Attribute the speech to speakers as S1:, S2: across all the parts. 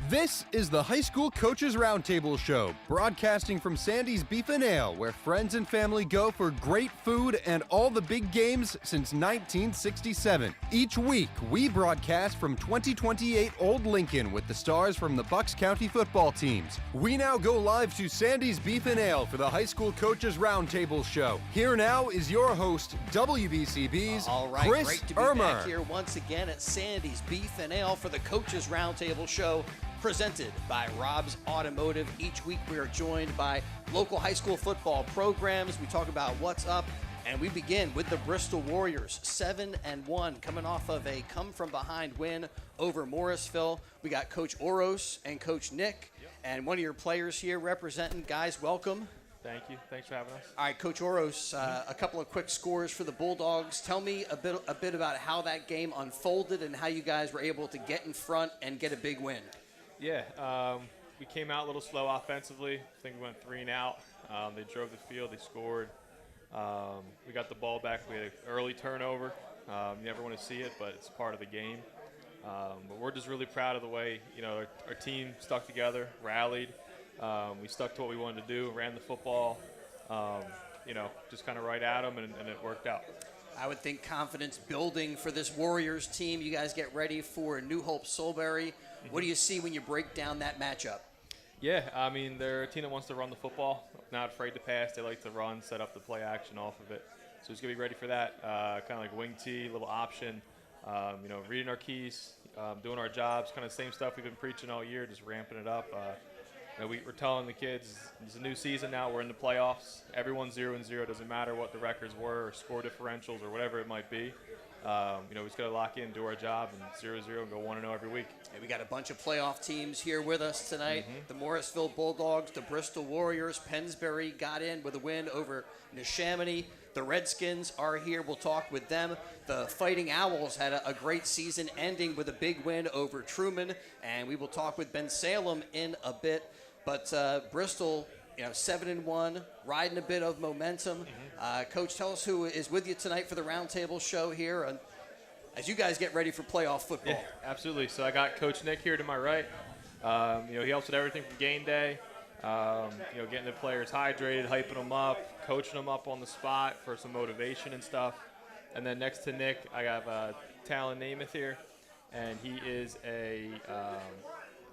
S1: This is the High School Coaches Roundtable Show, broadcasting from Sandy's Beef and Ale, where friends and family go for great food and all the big games since 1967. Each week, we broadcast from 2028 Old Lincoln with the stars from the Bucks County football teams. We now go live to Sandy's Beef and Ale for the High School Coaches Roundtable Show. Here now is your host, WBCB's Chris
S2: Great to be
S1: Ermer.
S2: back here once again at Sandy's Beef and Ale for the Coaches Roundtable Show, presented by Rob's Automotive. Each week we are joined by local high school football programs. We talk about what's up, and we begin with the Bristol Warriors, 7-1, coming off of a come-from-behind win over Morrisville. We got Coach Oros and Coach Nick, and one of your players here representing. Guys, welcome.
S3: Thank you. Thanks for having us.
S2: All right, Coach Oros, a couple of quick scores for the Bulldogs. Tell me a bit about how that game unfolded and how you guys were able to get in front and get a big win.
S3: Yeah, we came out a little slow offensively. I think we went 3 and out. They drove the field. They scored. We got the ball back. We had an early turnover. You never want to see it, but it's part of the game. But we're just really proud of the way, our team stuck together, rallied. We stuck to what we wanted to do, ran the football, just kind of right at them, and it worked out.
S2: I would think confidence building for this Warriors team. You guys get ready for New Hope-Solberry. What do you see when you break down that matchup?
S3: Yeah, I mean, they're a team that wants to run the football, not afraid to pass. They like to run, set up the play action off of it. So he's going to be ready for that, kind of like wing tee, little option, reading our keys, doing our jobs, kind of same stuff we've been preaching all year, just ramping it up. We're telling the kids it's a new season now. We're in the playoffs. Everyone's 0-0. Doesn't matter what the records were or score differentials or whatever it might be. We just got to lock in, do our job, and 0-0 and go 1-0 every week.
S2: Hey, we got a bunch of playoff teams here with us tonight. The Morrisville Bulldogs, the Bristol Warriors, Pensbury got in with a win over Neshaminy. The Redskins are here. We'll talk with them. The Fighting Owls had a great season, ending with a big win over Truman, and we will talk with Bensalem in a bit. But Bristol, 7-1, riding a bit of momentum. Coach, tell us who is with you tonight for the Roundtable Show here, and as you guys get ready for playoff football.
S3: Yeah, absolutely. So I got Coach Nick here to my right. He helps with everything from game day, getting the players hydrated, hyping them up, coaching them up on the spot for some motivation and stuff. And then next to Nick, I have Talon Namath here, and he is a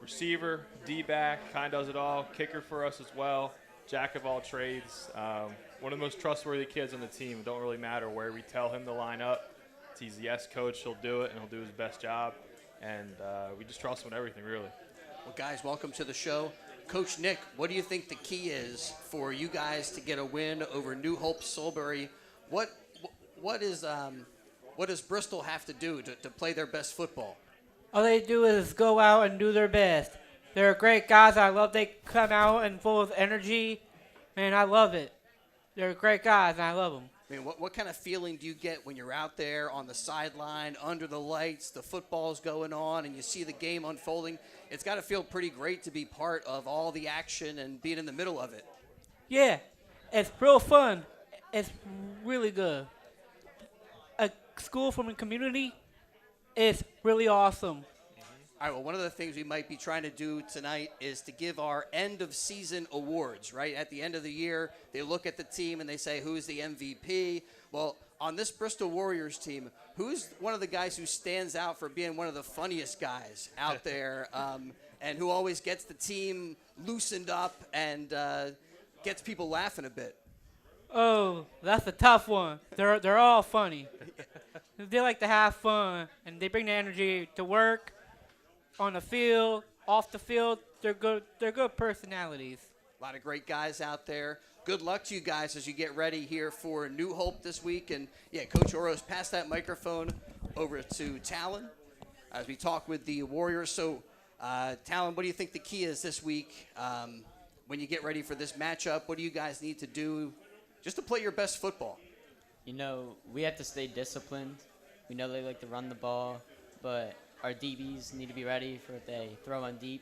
S3: receiver, D-back, kind of does it all, kicker for us as well, jack of all trades. One of the most trustworthy kids on the team. It don't really matter where we tell him to line up. He's the yes coach. He'll do it, and he'll do his best job. And we just trust him with everything, really.
S2: Well, guys, welcome to the show. Coach Nick, what do you think the key is for you guys to get a win over New Hope-Solberry? What does Bristol have to do to play their best football?
S4: All they do is go out and do their best. They're great guys. I love they come out and full of energy. Man, I love it. They're great guys, and I love them.
S2: I mean, what kind of feeling do you get when you're out there on the sideline, under the lights, the football's going on, and you see the game unfolding? It's got to feel pretty great to be part of all the action and being in the middle of it.
S4: Yeah, it's real fun. It's really good. A school from a community is really awesome.
S2: All right, well, one of the things we might be trying to do tonight is to give our end-of-season awards, right? At the end of the year, they look at the team and they say, who's the MVP? Well, on this Bristol Warriors team, who's one of the guys who stands out for being one of the funniest guys out there and who always gets the team loosened up and gets people laughing a bit?
S4: Oh, that's a tough one. They're all funny. They like to have fun, and they bring the energy to work. On the field, off the field, they're good personalities.
S2: A lot of great guys out there. Good luck to you guys as you get ready here for New Hope this week. And, yeah, Coach Oros, pass that microphone over to Talon as we talk with the Warriors. So, Talon, what do you think the key is this week when you get ready for this matchup? What do you guys need to do just to play your best football?
S5: We have to stay disciplined. We know they like to run the ball, but our DBs need to be ready for if they throw on deep.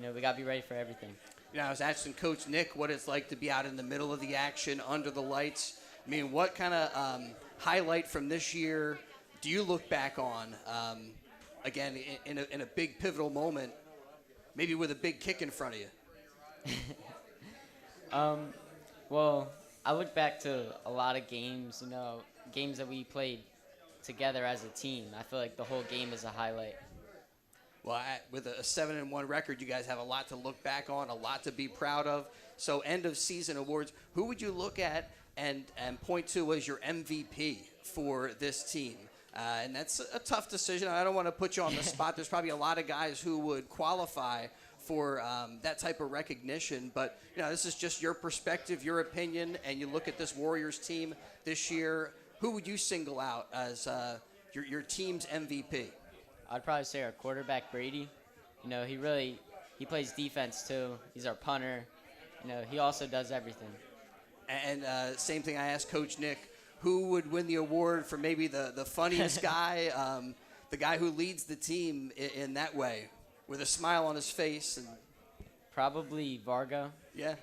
S5: We got to be ready for everything.
S2: I was asking Coach Nick what it's like to be out in the middle of the action, under the lights. I mean, what kind of highlight from this year do you look back on, again, in a big pivotal moment maybe with a big kick in front of you?
S5: Well, I look back to a lot of games, games that we played together as a team. I feel like the whole game is a highlight.
S2: Well, with a 7-1 record, you guys have a lot to look back on, a lot to be proud of. So end of season awards, who would you look at and point to as your MVP for this team? And that's a tough decision. I don't want to put you on the spot. There's probably a lot of guys who would qualify for that type of recognition. But, this is just your perspective, your opinion, and you look at this Warriors team this year. Who would you single out as your team's MVP?
S5: I'd probably say our quarterback, Brady. He plays defense too. He's our punter. He also does everything.
S2: And same thing I asked Coach Nick. Who would win the award for maybe the funniest guy, the guy who leads the team in that way, with a smile on his face? And
S5: probably Varga.
S2: Yeah.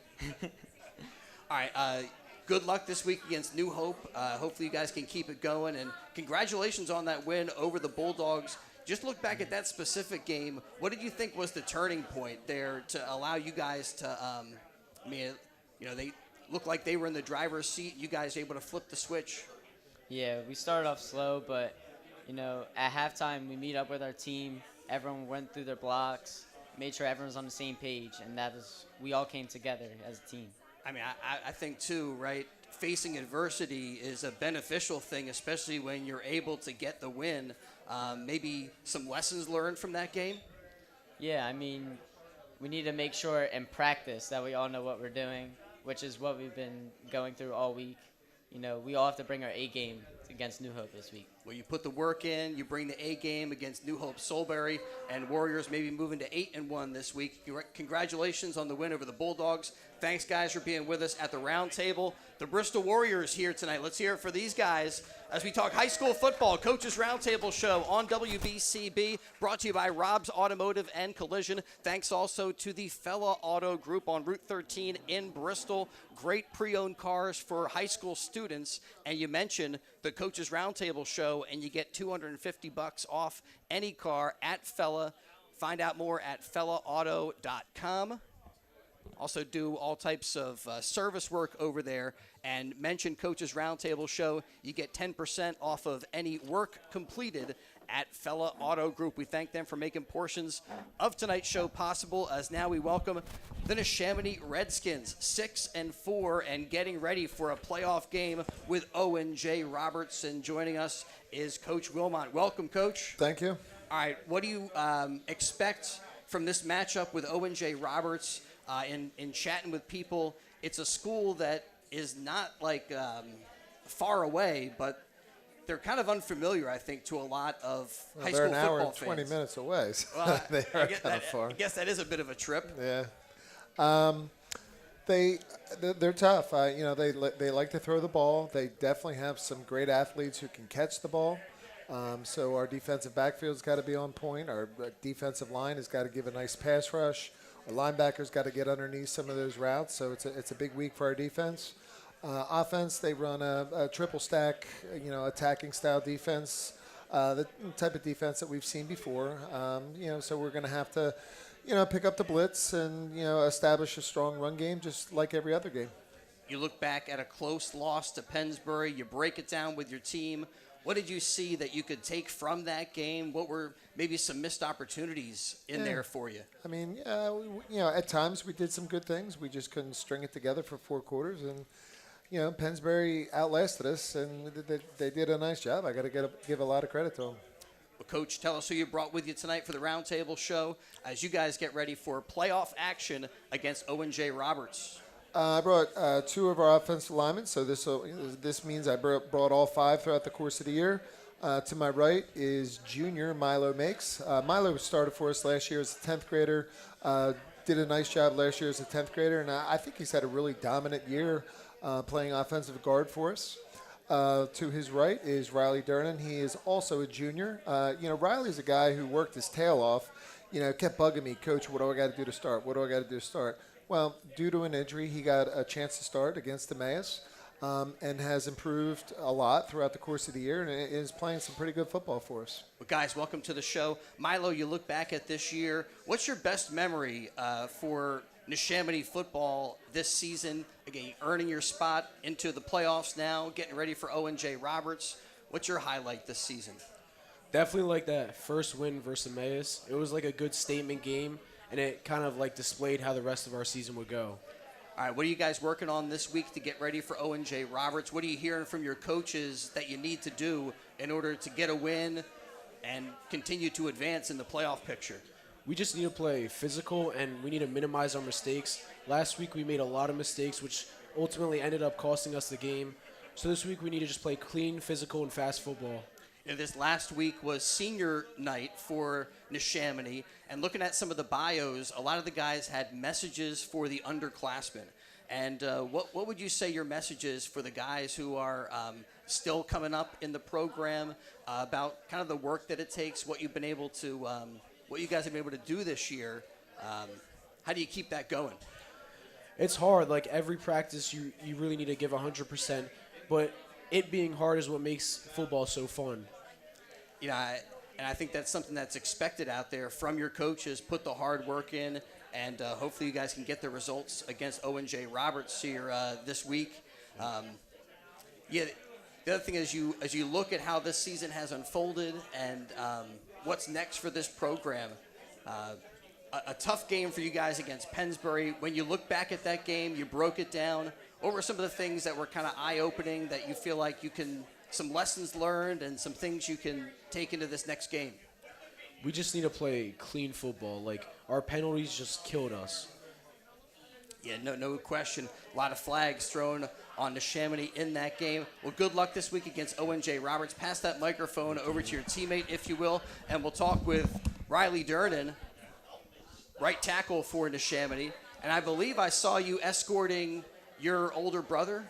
S2: All right. Good luck this week against New Hope. Hopefully you guys can keep it going. And congratulations on that win over the Bulldogs. Just look back at that specific game. What did you think was the turning point there to allow you guys to, they looked like they were in the driver's seat. You guys able to flip the switch?
S5: Yeah, we started off slow, but, at halftime we meet up with our team. Everyone went through their blocks, made sure everyone was on the same page, and we all came together as a team.
S2: I think, too, right, facing adversity is a beneficial thing, especially when you're able to get the win. Maybe some lessons learned from that game?
S5: Yeah, we need to make sure in practice that we all know what we're doing, which is what we've been going through all week. We all have to bring our A game against New Hope this week.
S2: Well, you put the work in, you bring the A game against New Hope Solebury, and Warriors maybe moving to 8-1 this week. Congratulations on the win over the Bulldogs. Thanks, guys, for being with us at the Roundtable. The Bristol Warriors here tonight. Let's hear it for these guys as we talk high school football. Coaches Roundtable show on WBCB, brought to you by Rob's Automotive and Collision. Thanks also to the Fella Auto Group on Route 13 in Bristol. Great pre-owned cars for high school students. And you mentioned the Coaches Roundtable show, and you get $250 off any car at Fella. Find out more at fellaauto.com. Also do all types of service work over there, and mention Coaches Roundtable show. You get 10% off of any work completed at Fella Auto Group. We thank them for making portions of tonight's show possible, as now we welcome the Neshaminy Redskins, 6-4 and getting ready for a playoff game with Owen J. Roberts. And joining us is Coach Wilmot. Welcome, Coach.
S6: Thank you.
S2: All right, what do you expect from this matchup with Owen J. Roberts? In chatting with people, it's a school that is not far away, but they're kind of unfamiliar, I think, to a lot of high school football fans.
S6: They're an hour and 20 minutes away, so they are kind of far.
S2: I guess that is a bit of a trip.
S6: Yeah. They're tough. They like to throw the ball. They definitely have some great athletes who can catch the ball. So our defensive backfield's got to be on point. Our defensive line has got to give a nice pass rush. Our linebackers got to get underneath some of those routes, so it's a big week for our defense. Offense, they run a triple stack, attacking style defense, the type of defense that we've seen before. So we're going to have to, pick up the blitz and establish a strong run game, just like every other game.
S2: You look back at a close loss to Pensbury. You break it down with your team. What did you see that you could take from that game? What were maybe some missed opportunities in there for you?
S6: At times we did some good things. We just couldn't string it together for 4 quarters. And, Pensbury outlasted us, and they did a nice job. I got to give a lot of credit to them.
S2: Well, Coach, tell us who you brought with you tonight for the Roundtable show as you guys get ready for playoff action against Owen J. Roberts.
S6: I brought 2 of our offensive linemen, so this means I brought all 5 throughout the course of the year. To my right is junior Milo Makes. Milo started for us last year as a 10th grader, did a nice job last year as a 10th grader, and I think he's had a really dominant year playing offensive guard for us. To his right is Riley Durnan. He is also a junior. Riley's a guy who worked his tail off, kept bugging me, Coach, what do I got to do to start? What do I got to do to start? Well, due to an injury, he got a chance to start against Emmaus. and has improved a lot throughout the course of the year and is playing some pretty good football for us.
S2: Well, guys, welcome to the show. Milo, you look back at this year. What's your best memory for Neshaminy football this season? Again, earning your spot into the playoffs now, getting ready for O&J Roberts. What's your highlight this season?
S7: Definitely like that first win versus Emmaus. It was like a good statement game, and it kind of like displayed how the rest of our season would go.
S2: All right, what are you guys working on this week to get ready for O&J Roberts? What are you hearing from your coaches that you need to do in order to get a win and continue to advance in the playoff picture?
S7: We just need to play physical, and we need to minimize our mistakes. Last week we made a lot of mistakes, which ultimately ended up costing us the game. So this week we need to just play clean, physical, and fast football.
S2: And this last week was senior night for Neshaminy, and looking at some of the bios, a lot of the guys had messages for the underclassmen. And what would you say your message is for the guys who are still coming up in the program about kind of the work that it takes, what you've been able to, what you guys have been able to do this year? How do you keep that going?
S7: It's hard. Like every practice, you really need to give 100%, but it being hard is what makes football so fun.
S2: You know, and I think that's something that's expected out there from your coaches. Put the hard work in, and hopefully you guys can get the results against O&J Roberts here this week. Yeah, the other thing is as you look at how this season has unfolded and what's next for this program, a tough game for you guys against Pensbury. When you look back at that game, you broke it down. What were some of the things that were kind of eye-opening that you feel like you can, some lessons learned and some things you can take into this next game?
S7: We just need to play clean football. Like, our penalties just killed us.
S2: Yeah, no question. A lot of flags thrown on Neshaminy in that game. Well, good luck this week against O&J Roberts. Pass that microphone over to your teammate, if you will, and we'll talk with Riley Durnan, right tackle for Neshaminy. And I believe I saw you escorting your older brother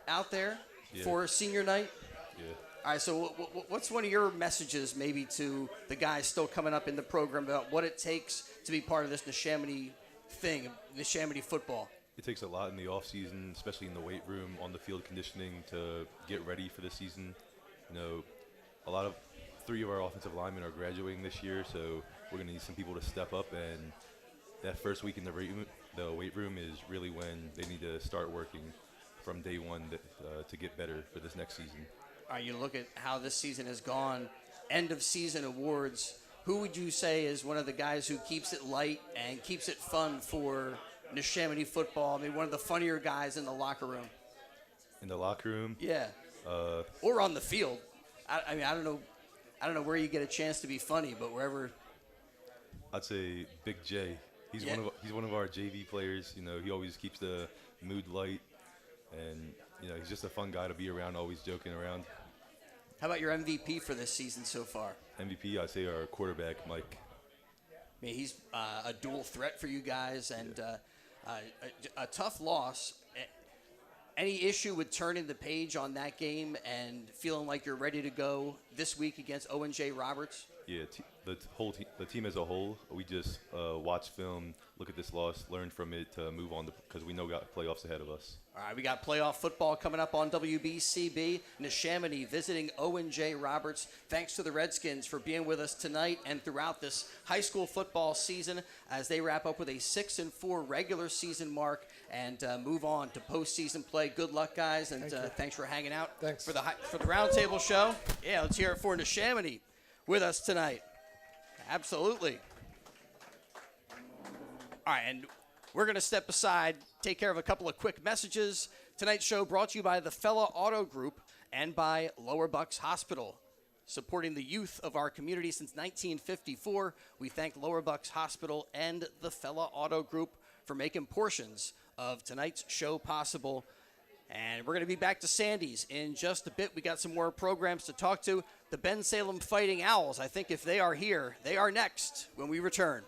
S2: out there for senior night.
S8: Yeah.
S2: All right, so what's one of your messages maybe to the guys still coming up in the program about what it takes to be part of this Neshaminy thing, Neshaminy football?
S8: It takes a lot in the off season, especially in the weight room, on the field conditioning to get ready for the season. You know, 3 of our offensive linemen are graduating this year, so we're going to need some people to step up, and that first week in the weight room is really when they need to start working from day one to get better for this next season.
S2: All right, you look at how this season has gone, end of season awards. Who would you say is one of the guys who keeps it light and keeps it fun for Neshaminy football? I mean, one of the funnier guys in the locker room.
S8: In the locker room?
S2: Yeah. Or on the field. I mean, I don't know where you get a chance to be funny, but wherever.
S8: I'd say Big J. He's one of our JV players. You know, he always keeps the mood light, and you know, he's just a fun guy to be around, always joking around.
S2: How about your MVP for this season so far?
S8: MVP, I'd say our quarterback, Mike.
S2: I mean, he's a dual threat for you guys, and a tough loss. Any issue with turning the page on that game and feeling like you're ready to go this week against O&J Roberts?
S8: Yeah, the team as a whole, we just watch film, look at this loss, learn from it to move on because we know we got playoffs ahead of us.
S2: All right, we got playoff football coming up on WBCB. Neshaminy visiting O&J Roberts. Thanks to the Redskins for being with us tonight and throughout this high school football season as they wrap up with a 6-4 regular season mark and move on to postseason play. Good luck, guys, and thanks for hanging out.
S6: Thanks.
S2: For the Roundtable show. Yeah, let's hear it for Neshaminy with us tonight. Absolutely. All right, and we're going to step aside, take care of a couple of quick messages. Tonight's show brought to you by the Fella Auto Group and by Lower Bucks Hospital. Supporting the youth of our community since 1954, we thank Lower Bucks Hospital and the Fella Auto Group for making portions of tonight's show possible. And we're going to be back to Sandy's in just a bit. We got some more programs to talk to. The Bensalem Fighting Owls, I think if they are here, they are next when we return.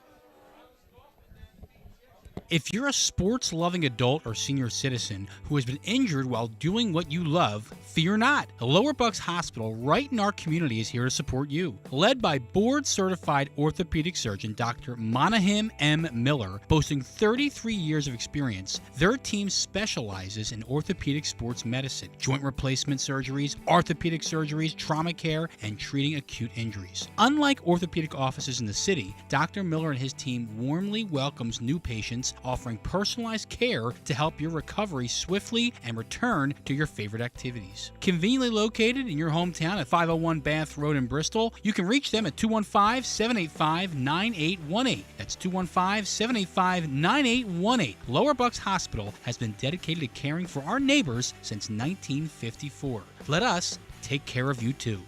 S9: If you're a sports-loving adult or senior citizen who has been injured while doing what you love, fear not. The Lower Bucks Hospital right in our community is here to support you. Led by board-certified orthopedic surgeon Dr. Monahim M. Miller, boasting 33 years of experience, their team specializes in orthopedic sports medicine, joint replacement surgeries, orthopedic surgeries, trauma care, and treating acute injuries. Unlike orthopedic offices in the city, Dr. Miller and his team warmly welcomes new patients, offering personalized care to help your recovery swiftly and return to your favorite activities. Conveniently located in your hometown at 501 Bath Road in Bristol, you can reach them at 215-785-9818. That's 215-785-9818. Lower Bucks Hospital has been dedicated to caring for our neighbors since 1954. Let us take care of you too.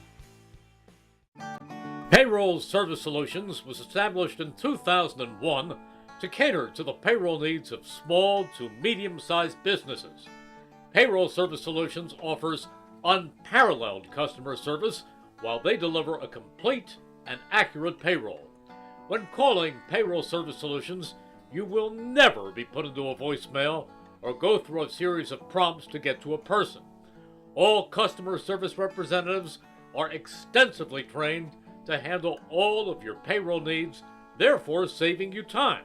S10: Payroll Service Solutions was established in 2001 to cater to the payroll needs of small to medium-sized businesses. Payroll Service Solutions offers unparalleled customer service while they deliver a complete and accurate payroll. When calling Payroll Service Solutions, you will never be put into a voicemail or go through a series of prompts to get to a person. All customer service representatives are extensively trained to handle all of your payroll needs, therefore saving you time.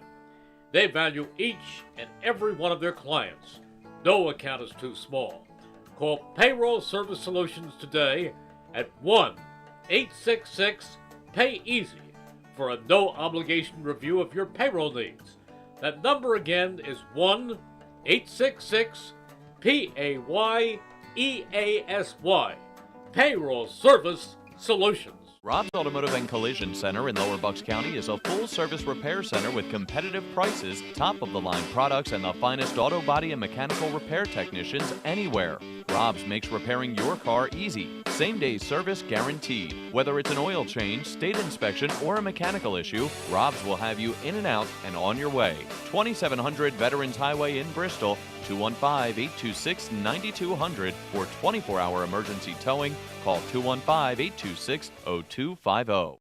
S10: They value each and every one of their clients. No account is too small. Call Payroll Service Solutions today at 1-866-PAY-EASY for a no-obligation review of your payroll needs. That number again is 1-866-PAY-EASY. Payroll Service Solutions.
S11: Rob's Automotive and Collision Center in Lower Bucks County is a full-service repair center with competitive prices, top-of-the-line products, and the finest auto body and mechanical repair technicians anywhere. Rob's makes repairing your car easy. Same-day service guaranteed. Whether it's an oil change, state inspection, or a mechanical issue, Rob's will have you in and out and on your way. 2700 Veterans Highway in Bristol, 215-826-9200 for 24-hour emergency towing. Call 215-826-0250.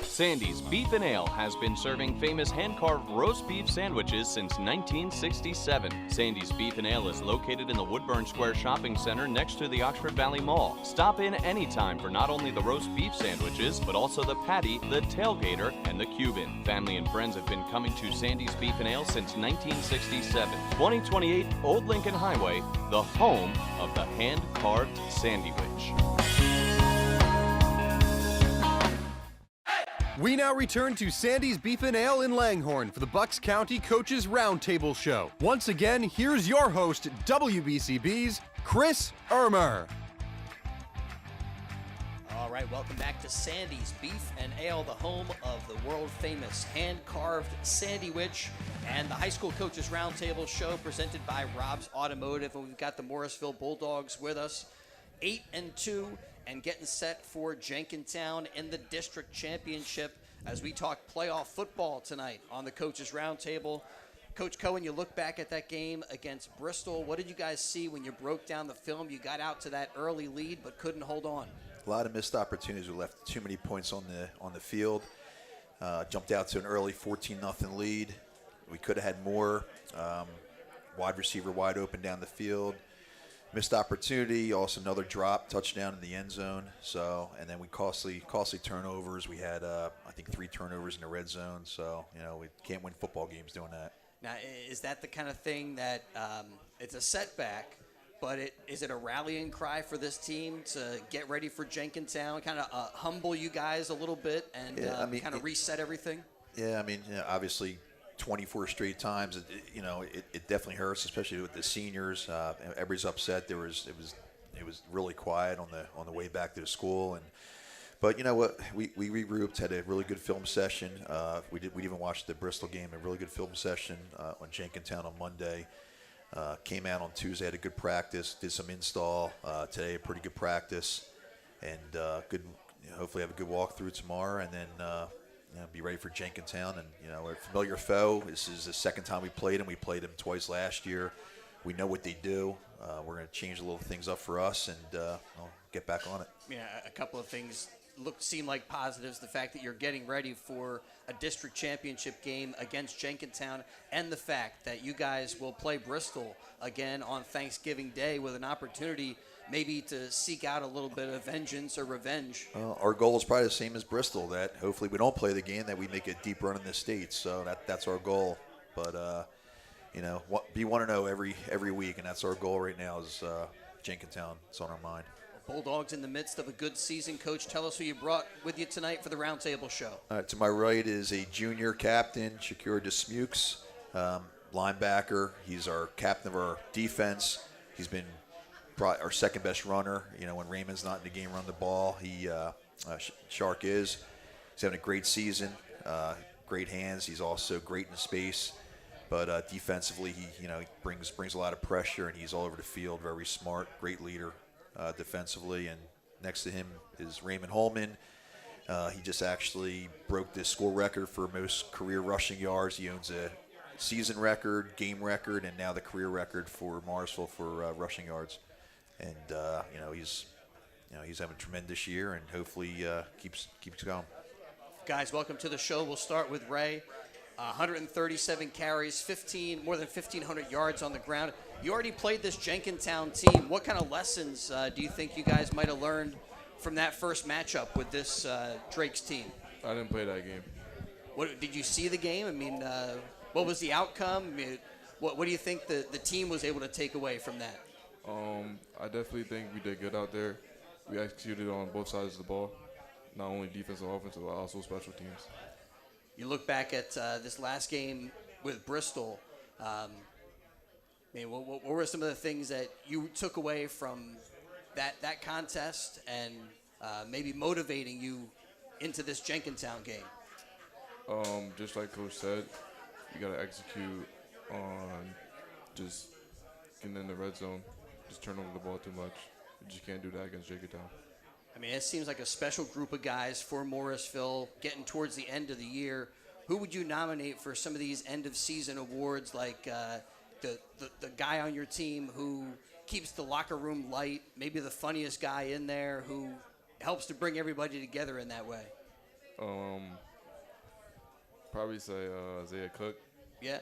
S11: Sandy's Beef and Ale has been serving famous hand-carved roast beef sandwiches since 1967. Sandy's Beef and Ale is located in the Woodburn Square Shopping Center next to the Oxford Valley Mall. Stop in anytime for not only the roast beef sandwiches, but also the patty, the tailgater, and the Cuban. Family and friends have been coming to Sandy's Beef and Ale since 1967. 2028 Old Lincoln Highway, the home of the hand-carved sandwich.
S1: We now return to Sandy's Beef and Ale in Langhorne for the Bucks County Coaches Roundtable Show. Once again, here's your host, WBCB's Chris Ermer.
S2: All right, welcome back to Sandy's Beef and Ale, the home of the world-famous hand-carved sandwich, and the High School Coaches Roundtable Show presented by Rob's Automotive. And we've got the Morrisville Bulldogs with us, 8-2. And getting set for Jenkintown in the district championship as we talk playoff football tonight on the Coaches Roundtable. Coach Cohen, you look back at that game against Bristol. What did you guys see when you broke down the film? You got out to that early lead but couldn't hold on.
S12: A lot of missed opportunities. We left too many points on the field. Jumped out to an early 14-0 lead. We could have had more. Wide receiver wide open down the field. Missed opportunity, also another drop, touchdown in the end zone. So, and then we costly turnovers. We had, I think, 3 turnovers in the red zone. So, we can't win football games doing that.
S2: Now, is that the kind of thing that it's a setback, but is it a rallying cry for this team to get ready for Jenkintown, kind of humble you guys a little bit and kind of reset everything?
S12: Yeah, obviously, 24 straight times, it definitely hurts, especially with the seniors. Everybody's upset. It was really quiet on the way back to the school, but you know what? We regrouped, had a really good film session. We even watched the Bristol game, a really good film session on Jenkintown on Monday. Came out on Tuesday, had a good practice, did some install today, a pretty good practice, and good. Hopefully, have a good walkthrough tomorrow, and then. Be ready for Jenkintown, and we're a familiar foe. This is the second time we played them. We played them twice last year. We know what they do. We're going to change a little things up for us, and get back on it.
S2: Yeah, a couple of things seem like positives. The fact that you're getting ready for a district championship game against Jenkintown, and the fact that you guys will play Bristol again on Thanksgiving Day with an opportunity maybe to seek out a little bit of vengeance or revenge.
S12: Our goal is probably the same as Bristol, that hopefully we don't play the game, that we make a deep run in the state. So that's our goal. But, be 1-0 every week, and that's our goal right now is Jenkintown. It's on our mind.
S2: Bulldogs in the midst of a good season. Coach, tell us who you brought with you tonight for the Roundtable show.
S12: To my right is a junior captain, Shakur Dismukes, linebacker. He's our captain of our defense. He's been probably our second best runner. When Raymond's not in the game, run the ball. Shark is. He's having a great season, great hands. He's also great in space. But defensively, he brings a lot of pressure, and he's all over the field. Very smart, great leader defensively. And next to him is Raymond Holman. He just actually broke the school record for most career rushing yards. He owns a season record, game record, and now the career record for Morrisville for rushing yards. And he's having a tremendous year, and hopefully keeps going.
S2: Guys, welcome to the show. We'll start with Ray. 137 carries, more than 1,500 yards on the ground. You already played this Jenkintown team. What kind of lessons do you think you guys might have learned from that first matchup with this Drake's team?
S13: I didn't play that game.
S2: What did you see the game? I mean, what was the outcome? I mean, what do you think the team was able to take away from that?
S13: I definitely think we did good out there. We executed on both sides of the ball, not only defensive and offensive, but also special teams.
S2: You look back at this last game with Bristol. What were some of the things that you took away from that contest and maybe motivating you into this Jenkintown game?
S13: Just like Coach said, you got to execute on just getting in the red zone. Just turn over the ball too much. You just can't do that against Jenkintown.
S2: I mean, it seems like a special group of guys for Morrisville getting towards the end of the year. Who would you nominate for some of these end-of-season awards, like the guy on your team who keeps the locker room light, maybe the funniest guy in there who helps to bring everybody together in that way?
S13: Probably say Isaiah Cook.
S2: Yeah.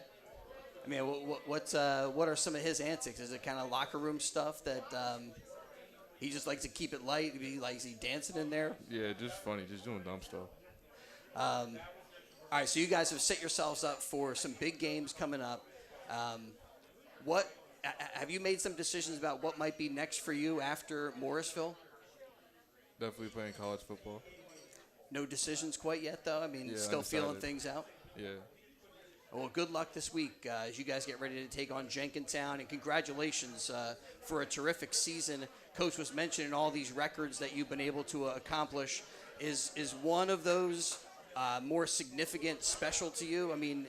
S2: I mean, what are some of his antics? Is it kind of locker room stuff that he just likes to keep it light? Is he dancing in there?
S13: Yeah, just funny, just doing dumb stuff.
S2: All right, so you guys have set yourselves up for some big games coming up. Have you made some decisions about what might be next for you after Morrisville?
S13: Definitely playing college football.
S2: No decisions quite yet, though? I mean, still feeling things out?
S13: Yeah.
S2: Well, good luck this week as you guys get ready to take on Jenkintown, and congratulations for a terrific season. Coach was mentioning all these records that you've been able to accomplish. Is one of those more significant, special to you? I mean,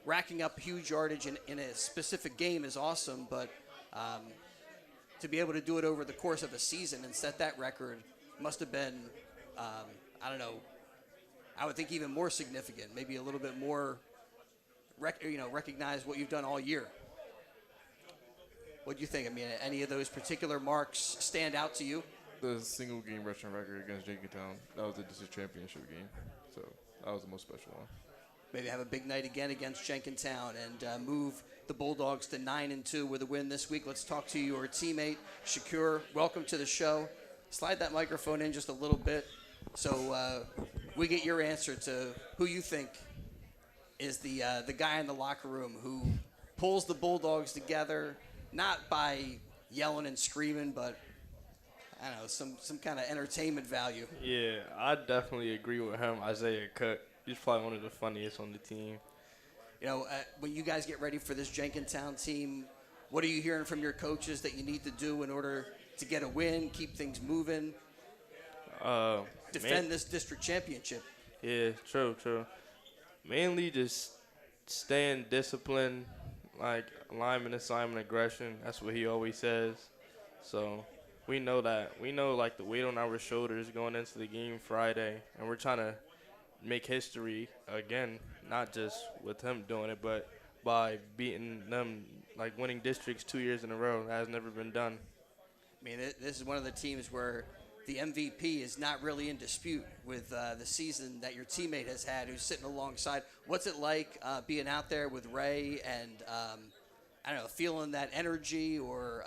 S2: racking up huge yardage in a specific game is awesome, but to be able to do it over the course of a season and set that record must have been, I would think even more significant, maybe a little bit more, recognize what you've done all year. What do you think? I mean, any of those particular marks stand out to you?
S13: The single game rushing record against Jenkintown, that was the district championship game. So that was the most special one.
S2: Maybe have a big night again against Jenkintown and move the Bulldogs to 9-2 with a win this week. Let's talk to your teammate, Shakur. Welcome to the show. Slide that microphone in just a little bit so we get your answer to who you think is the guy in the locker room who pulls the Bulldogs together, not by yelling and screaming, but I don't know, some kind of entertainment value.
S14: Yeah, I definitely agree with him. Isaiah Cook, he's probably one of the funniest on the team.
S2: When you guys get ready for this Jenkintown team, what are you hearing from your coaches that you need to do in order to get a win, keep things moving, defend this district championship?
S14: Yeah, true. Mainly just staying disciplined, like alignment, assignment, aggression. That's what he always says. So we know that. We know, like, the weight on our shoulders going into the game Friday, and we're trying to make history again, not just with him doing it, but by beating them, like winning districts 2 years in a row. That has never been done.
S2: I mean, this is one of the teams where the MVP is not really in dispute with the season that your teammate has had, who's sitting alongside. What's it like being out there with Ray and, I don't know, feeling that energy or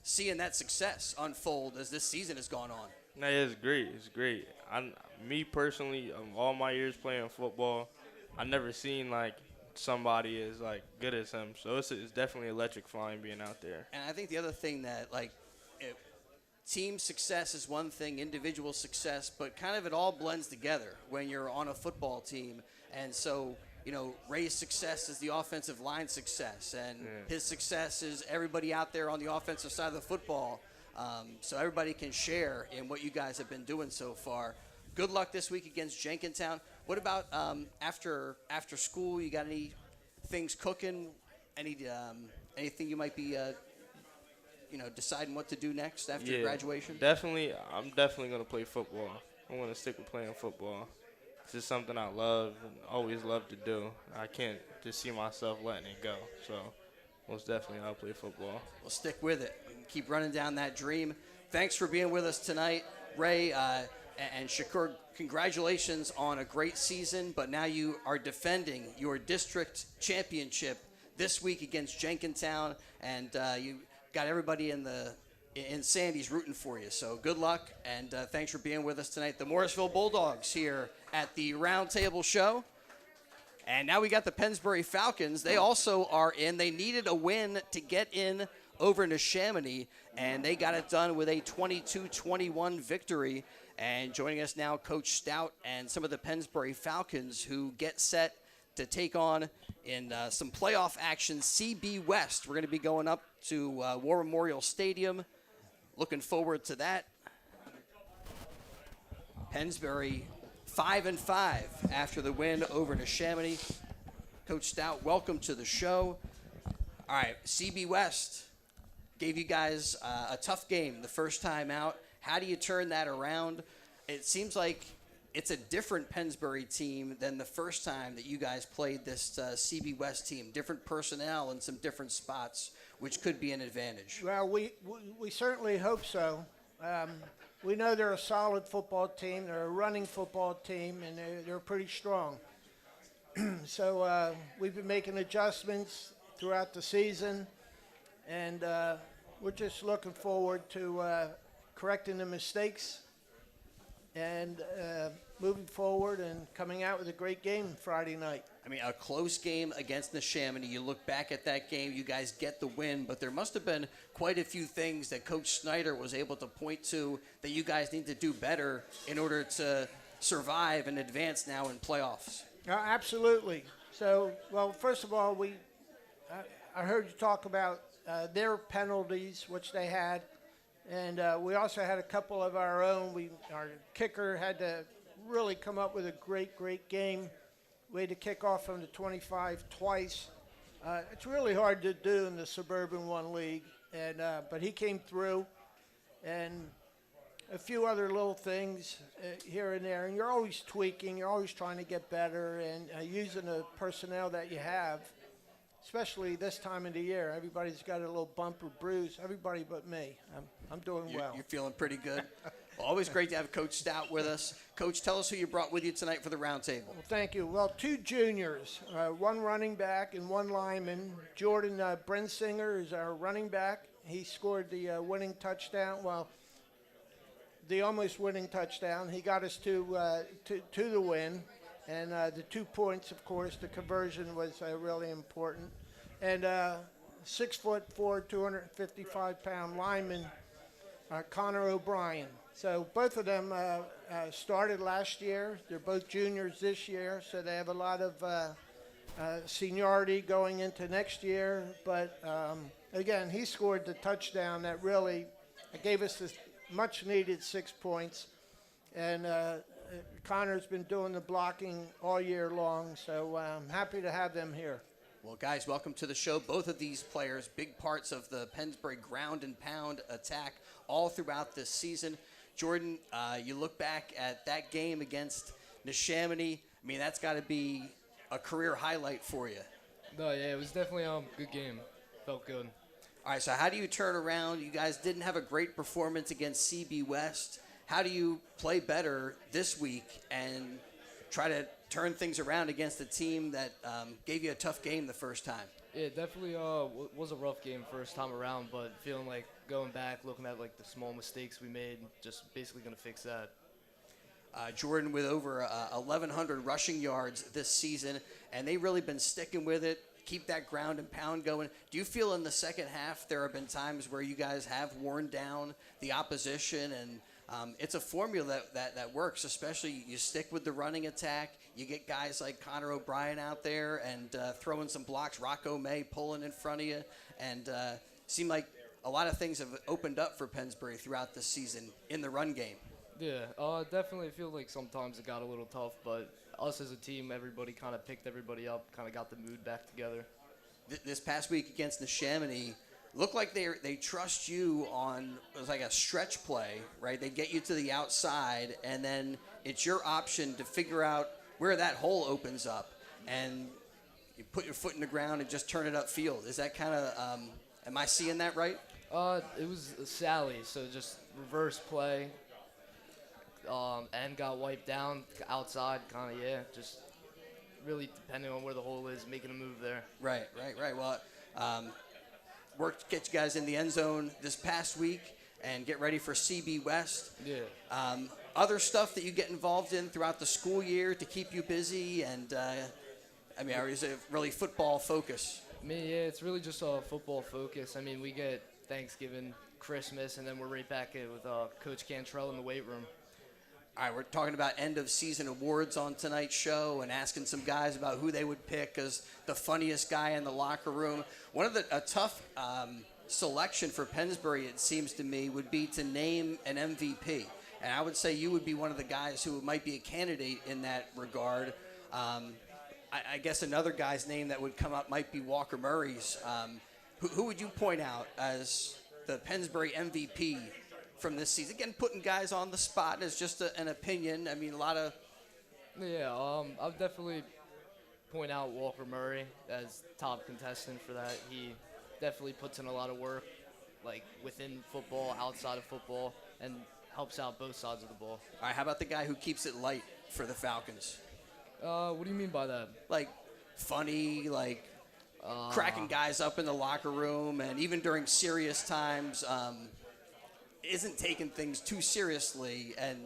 S2: seeing that success unfold as this season has gone on?
S14: No, it's great. It's great. Me personally, of all my years playing football, I've never seen like somebody as like good as him. So it's definitely electrifying being out there.
S2: And I think the other thing that team success is one thing, individual success, but kind of it all blends together when you're on a football team. And so, Ray's success is the offensive line success, and his success is everybody out there on the offensive side of the football. So everybody can share in what you guys have been doing so far. Good luck this week against Jenkintown. What about after school? You got any things cooking? Anything you might be deciding what to do next after graduation?
S14: Definitely. I'm definitely going to play football. I'm going to stick with playing football. It's just something I love and always love to do. I can't just see myself letting it go. So most definitely I'll play football.
S2: Well, stick with it. Keep running down that dream. Thanks for being with us tonight, Ray and Shakur. Congratulations on a great season, but now you are defending your district championship this week against Jenkintown, and you got everybody in Sandy's rooting for you. So good luck, and thanks for being with us tonight. The Morrisville Bulldogs here at the Roundtable Show. And now we got the Pensbury Falcons. They also are in. They needed a win to get in over Neshaminy, and they got it done with a 22-21 victory. And joining us now, Coach Stout and some of the Pensbury Falcons, who get set to take on in some playoff action CB West. We're going to be going up to War Memorial Stadium. Looking forward to that. Pensbury 5-5 after the win over Neshaminy. Coach Stout, welcome to the show. All right, CB West gave you guys a tough game the first time out. How do you turn that around? It seems like it's a different Pensbury team than the first time that you guys played this CB West team. Different personnel in some different spots, which could be an advantage.
S15: Well, we certainly hope so. We know they're a solid football team. They're a running football team, and they're pretty strong. So we've been making adjustments throughout the season, and we're just looking forward to correcting the mistakes and moving forward and coming out with a great game Friday night.
S2: I mean, a close game against Neshaminy. You look back at that game, you guys get the win, but there must have been quite a few things that Coach Snyder was able to point to that you guys need to do better in order to survive and advance now in playoffs.
S15: Absolutely. So, well, first of all, I heard you talk about their penalties, which they had, and we also had a couple of our own. Our kicker had to really come up with a great game. We had to kick off from the 25 twice. It's really hard to do in the Suburban 1 League, and but he came through, and a few other little things here and there. And you're always tweaking. You're always trying to get better and using the personnel that you have, especially this time of the year. Everybody's got a little bump or bruise. Everybody but me. I'm doing well.
S2: You're feeling pretty good. Well, always great to have Coach Stout with us. Coach, tell us who you brought with you tonight for the roundtable.
S15: Well, thank you. Well, 2 juniors, 1 running back and 1 lineman. Jordan Brensinger is our running back. He scored the winning touchdown. Well, the almost winning touchdown. He got us to the win. And the 2 points, of course, the conversion was really important. And 6'4", 255-pound lineman, Connor O'Brien. So both of them started last year. They're both juniors this year, so they have a lot of seniority going into next year. But again, he scored the touchdown that really gave us this much-needed 6 points. And Connor's been doing the blocking all year long, so I'm happy to have them here.
S2: Well, guys, welcome to the show. Both of these players, big parts of the Pensbury ground and pound attack all throughout this season. Jordan, you look back at that game against Neshaminy. I mean, that's got to be a career highlight for you.
S16: No, yeah, it was definitely a good game. Felt good.
S2: All right, so how do you turn around? You guys didn't have a great performance against CB West. How do you play better this week and try to turn things around against a team that gave you a tough game the first time?
S16: Yeah, definitely was a rough game first time around, but feeling like going back, looking at like the small mistakes we made, just basically going to fix that.
S2: Jordan with over 1,100 rushing yards this season, and they've really been sticking with it. Keep that ground and pound going. Do you feel in the second half there have been times where you guys have worn down the opposition, and it's a formula that works, especially you stick with the running attack. You get guys like Connor O'Brien out there and throwing some blocks, Rocco May pulling in front of you, and seem like a lot of things have opened up for Pensbury throughout the season in the run game.
S16: Yeah, definitely feel like sometimes it got a little tough, but us as a team, everybody kind of picked everybody up, kind of got the mood back together.
S2: This past week against Neshaminy, looked like they trust you on, it was like a stretch play, right? They get you to the outside, and then it's your option to figure out where that hole opens up, and you put your foot in the ground and just turn it upfield. Is that kind of, am I seeing that right?
S16: It was Sally, so just reverse play, and got wiped down outside, kind of, yeah, just really depending on where the hole is, making a move there.
S2: Right. Well, work to get you guys in the end zone this past week and get ready for CB West.
S16: Yeah.
S2: Other stuff that you get involved in throughout the school year to keep you busy, and or is it really football focus?
S16: Yeah, it's really just a football focus. I mean, we get Thanksgiving, Christmas, and then we're right back in with Coach Cantrell in the weight room.
S2: All right, we're talking about end-of-season awards on tonight's show and asking some guys about who they would pick as the funniest guy in the locker room. A tough selection for Pensbury, it seems to me, would be to name an MVP. And I would say you would be one of the guys who might be a candidate in that regard. I guess another guy's name that would come up might be Walker Murray's. Who would you point out as the Pensbury MVP from this season? Again, putting guys on the spot is just an opinion. I mean, a lot of...
S16: Yeah, I'll definitely point out Walker Murray as top contestant for that. He definitely puts in a lot of work, like within football, outside of football, and helps out both sides of the ball.
S2: All right, how about the guy who keeps it light for the Falcons?
S16: What do you mean by that?
S2: Like funny, like cracking guys up in the locker room, and even during serious times, isn't taking things too seriously, and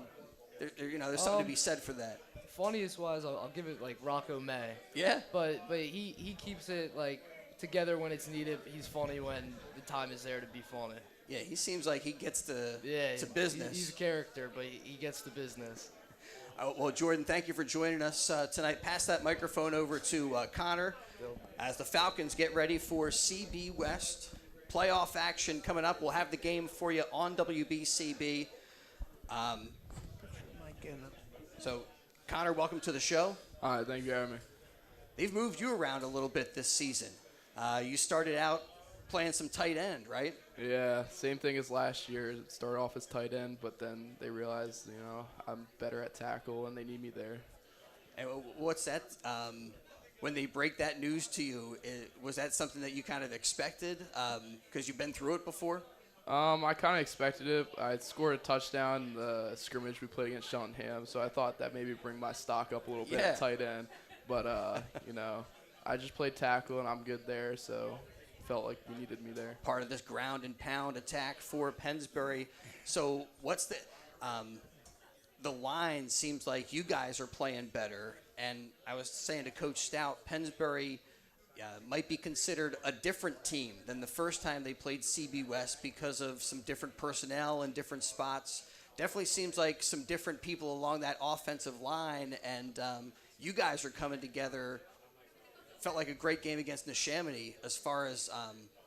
S2: there's something to be said for that.
S16: Funniest wise, I'll give it like Rocco May.
S2: Yeah.
S16: But he keeps it like together when it's needed. He's funny when the time is there to be funny.
S2: Yeah, he seems like he gets to business.
S16: He's a character, but he gets to business.
S2: Well, Jordan, thank you for joining us tonight. Pass that microphone over to Connor as the Falcons get ready for CB West. Playoff action coming up. We'll have the game for you on WBCB. So, Connor, welcome to the show.
S17: All right, thank you for having me.
S2: They've moved you around a little bit this season. You started out playing some tight end, right?
S17: Yeah, same thing as last year. It started off as tight end, but then they realized, I'm better at tackle and they need me there.
S2: And what's that? When they break that news to you, was that something that you kind of expected? Because you've been through it before?
S17: I kind of expected it. I scored a touchdown in the scrimmage we played against Cheltenham, so I thought that maybe bring my stock up a little bit at tight end. But, I just played tackle and I'm good there, so felt like we needed me there.
S2: Part of this ground and pound attack for Pensbury. So what's the line seems like you guys are playing better. And I was saying to Coach Stout, Pensbury might be considered a different team than the first time they played CB West because of some different personnel and different spots. Definitely seems like some different people along that offensive line, and you guys are coming together. Felt like a great game against Neshaminy as far as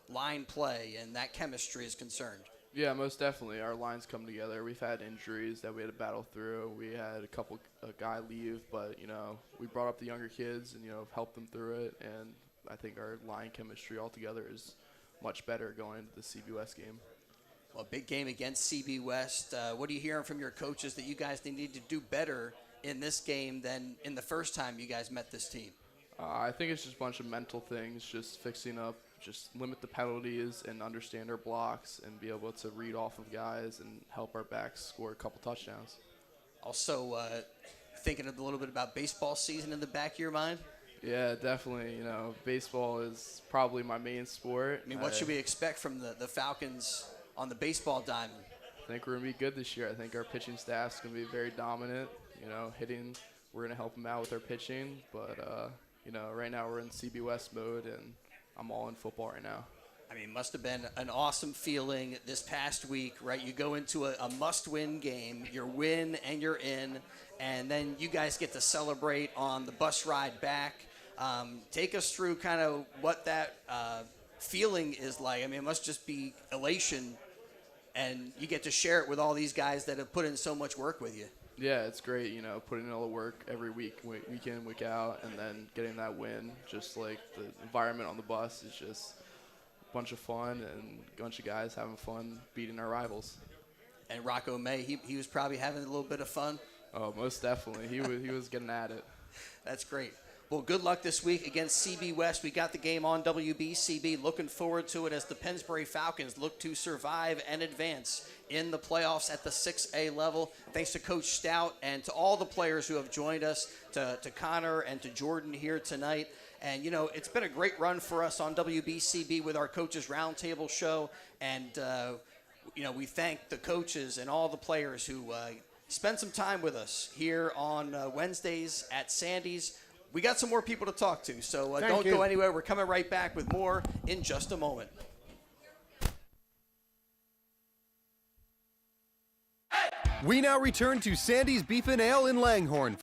S2: line play and that chemistry is concerned.
S17: Yeah, most definitely. Our lines come together. We've had injuries that we had to battle through. We had a guy leave, but, we brought up the younger kids and, helped them through it. And I think our line chemistry altogether is much better going into the CB West game.
S2: Well, big game against CB West. What are you hearing from your coaches that you guys need to do better in this game than in the first time you guys met this team?
S17: I think it's just a bunch of mental things, just fixing up just limit the penalties and understand our blocks and be able to read off of guys and help our backs score a couple touchdowns.
S2: Also, thinking a little bit about baseball season in the back of your mind?
S17: Yeah, definitely. You know, baseball is probably my main sport.
S2: I mean, what should we expect from the Falcons on the baseball diamond?
S17: I think we're going to be good this year. I think our pitching staff's going to be very dominant. You know, hitting, we're going to help them out with our pitching. But, you know, right now we're in CB West mode, and I'm all in football right now.
S2: I mean, must have been an awesome feeling this past week, right? You go into a must-win game, you're win and you're in, and then you guys get to celebrate on the bus ride back. Take us through kind of what that feeling is like. I mean, it must just be elation, and you get to share it with all these guys that have put in so much work with you.
S17: Yeah, it's great, you know, putting in all the work every week, week in, week out, and then getting that win. Just like the environment on the bus is just a bunch of fun and a bunch of guys having fun beating our rivals.
S2: And Rocco May, he was probably having a little bit of fun.
S17: Oh, most definitely. He was getting at it.
S2: That's great. Well, good luck this week against CB West. We got the game on WBCB. Looking forward to it as the Pensbury Falcons look to survive and advance in the playoffs at the 6A level. Thanks to Coach Stout and to all the players who have joined us, to Connor and to Jordan here tonight. And, you know, it's been a great run for us on WBCB with our Coaches Roundtable show. And, you know, we thank the coaches and all the players who spend some time with us here on Wednesdays at Sandy's. We got some more people to talk to, so don't go anywhere. We're coming right back with more in just a moment.
S1: We now return to Sandy's Beef and Ale in Langhorne.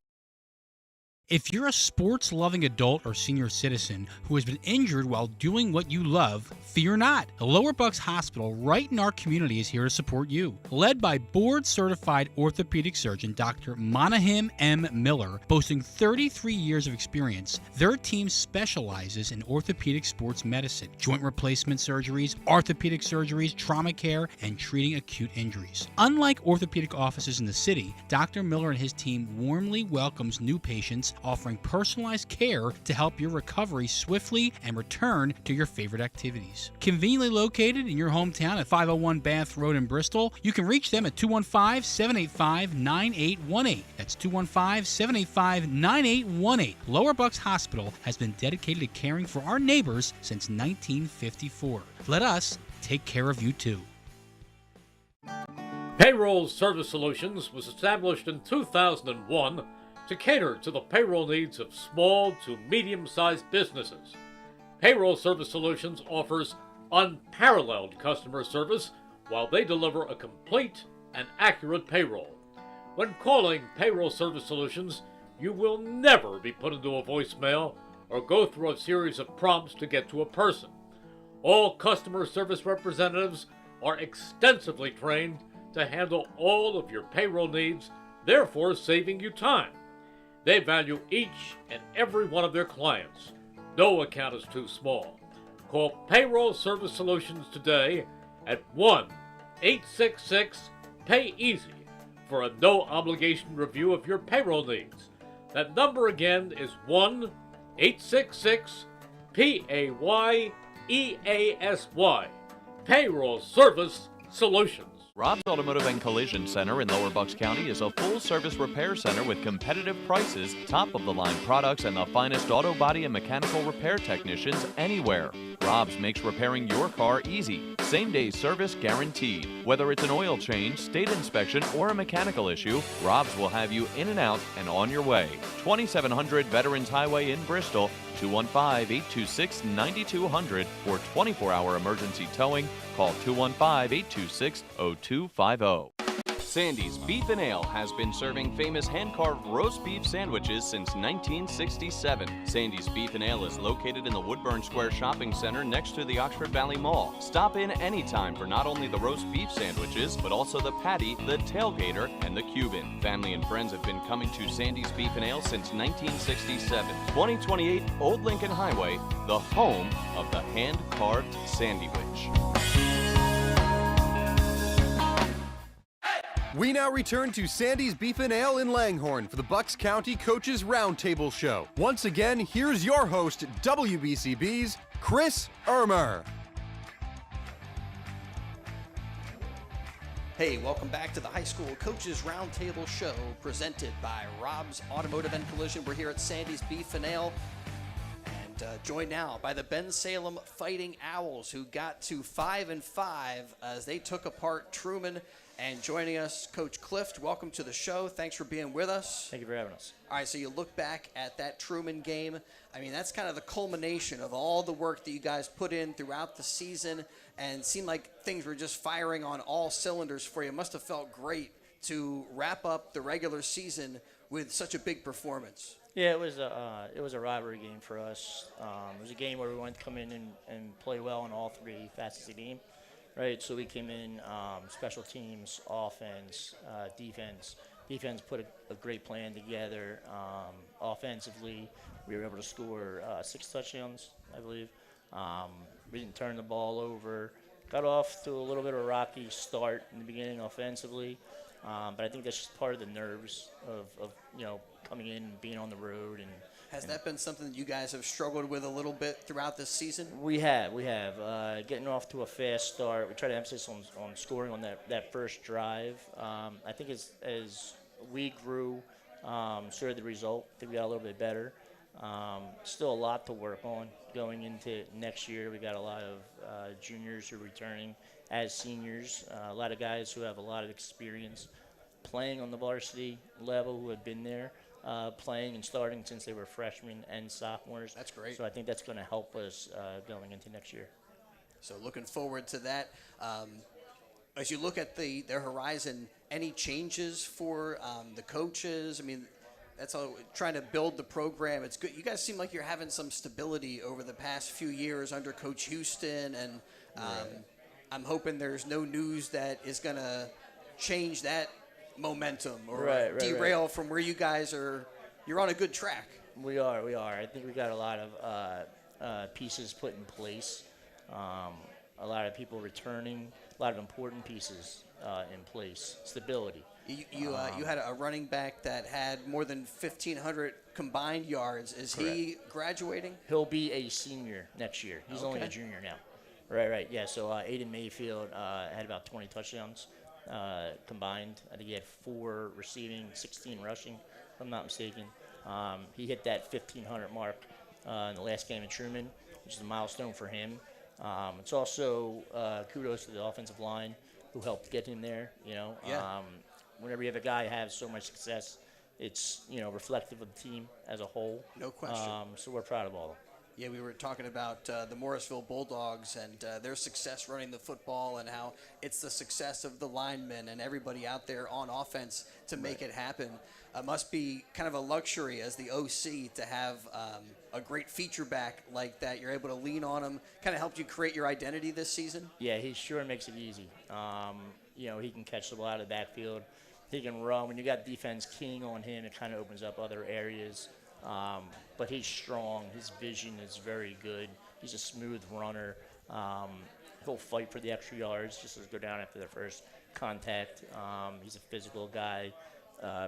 S9: If you're a sports-loving adult or senior citizen who has been injured while doing what you love, fear not. The Lower Bucks Hospital right in our community is here to support you. Led by board-certified orthopedic surgeon Dr. Monahim M. Miller, boasting 33 years of experience, their team specializes in orthopedic sports medicine, joint replacement surgeries, orthopedic surgeries, trauma care, and treating acute injuries. Unlike orthopedic offices in the city, Dr. Miller and his team warmly welcomes new patients, offering personalized care to help your recovery swiftly and return to your favorite activities. Conveniently located in your hometown at 501 Bath Road in Bristol, you can reach them at 215-785-9818. That's 215-785-9818. Lower Bucks Hospital has been dedicated to caring for our neighbors since 1954. Let us take care of you too.
S10: Payroll Service Solutions was established in 2001 to cater to the payroll needs of small to medium-sized businesses. Payroll Service Solutions offers unparalleled customer service while they deliver a complete and accurate payroll. When calling Payroll Service Solutions, you will never be put into a voicemail or go through a series of prompts to get to a person. All customer service representatives are extensively trained to handle all of your payroll needs, therefore saving you time. They value each and every one of their clients. No account is too small. Call Payroll Service Solutions today at 1-866-PAY-EASY for a no-obligation review of your payroll needs. That number again is 1-866-PAY-EASY. Payroll Service Solutions.
S11: Rob's Automotive and Collision Center in Lower Bucks County is a full-service repair center with competitive prices, top-of-the-line products, and the finest auto body and mechanical repair technicians anywhere. Rob's makes repairing your car easy. Same-day service guaranteed. Whether it's an oil change, state inspection, or a mechanical issue, Rob's will have you in and out and on your way. 2700 Veterans Highway in Bristol, 215-826-9200 for 24-hour emergency towing. Call 215-826-0250. Sandy's Beef and Ale has been serving famous hand-carved roast beef sandwiches since 1967. Sandy's Beef and Ale is located in the Woodburn Square Shopping Center next to the Oxford Valley Mall. Stop in anytime for not only the roast beef sandwiches, but also the patty, the tailgater, and the Cuban. Family and friends have been coming to Sandy's Beef and Ale since 1967. 2028 Old Lincoln Highway, the home of the hand-carved sandwich.
S1: We now return to Sandy's Beef and Ale in Langhorne for the Bucks County Coaches Roundtable Show. Once again, here's your host, WBCB's Chris Ermer.
S2: Hey, welcome back to the High School Coaches Roundtable Show presented by Rob's Automotive and Collision. We're here at Sandy's Beef and Ale. Joined now by the Bensalem Fighting Owls, who got to 5-5 as they took apart Truman. And joining us, Coach Clift. Welcome to the show. Thanks for being with us.
S18: Thank you for having us.
S2: All right, so you look back at that Truman game. I mean, that's kind of the culmination of all the work that you guys put in throughout the season, and seemed like things were just firing on all cylinders for you. It must have felt great to wrap up the regular season with such a big performance.
S18: Yeah, it was a rivalry game for us. It was a game where we wanted to come in and play well in all three facets of the game, right? So we came in special teams, offense, defense. Defense put a great plan together. Offensively, we were able to score 6 touchdowns, I believe. We didn't turn the ball over. Got off to a little bit of a rocky start in the beginning offensively. But I think that's just part of the nerves of coming in and being on the road. And
S2: has that been something that you guys have struggled with a little bit throughout this season?
S18: We have. Getting off to a fast start. We try to emphasize on scoring on that first drive. I think as we grew, sort of the result, I think we got a little bit better. Still a lot to work on going into next year. We got a lot of juniors who are returning as seniors, a lot of guys who have a lot of experience playing on the varsity level, who have been there playing and starting since they were freshmen and sophomores.
S2: That's great.
S18: So I think that's going to help us going into next year.
S2: So looking forward to that. As you look at their horizon, any changes for the coaches? I mean, that's all trying to build the program. It's good. You guys seem like you're having some stability over the past few years under Coach Houston, and I'm hoping there's no news that is going to change that momentum or derail from where you guys are. You're on a good track.
S18: We are. I think we got a lot of pieces put in place, a lot of people returning, a lot of important pieces in place, stability.
S2: You had a running back that had more than 1,500 combined yards. Is he graduating?
S18: He'll be a senior next year. He's only a junior now. Right. Yeah, so Aiden Mayfield had about 20 touchdowns combined. I think he had 4 receiving, 16 rushing, if I'm not mistaken. He hit that 1,500 mark in the last game in Truman, which is a milestone for him. It's also kudos to the offensive line who helped get him there. Whenever you have a guy who has so much success, it's reflective of the team as a whole.
S2: No question.
S18: So we're proud of all of them.
S2: Yeah, we were talking about the Morrisville Bulldogs and their success running the football, and how it's the success of the linemen and everybody out there on offense to make it happen. It must be kind of a luxury as the OC to have a great feature back like that. You're able to lean on him. Kind of helped you create your identity this season?
S18: Yeah, he sure makes it easy. He can catch the ball out of the backfield. He can run. When you got defense keying on him, it kind of opens up other areas. But he's strong. His vision is very good. He's a smooth runner. He'll fight for the extra yards just to go down after the first contact. He's a physical guy.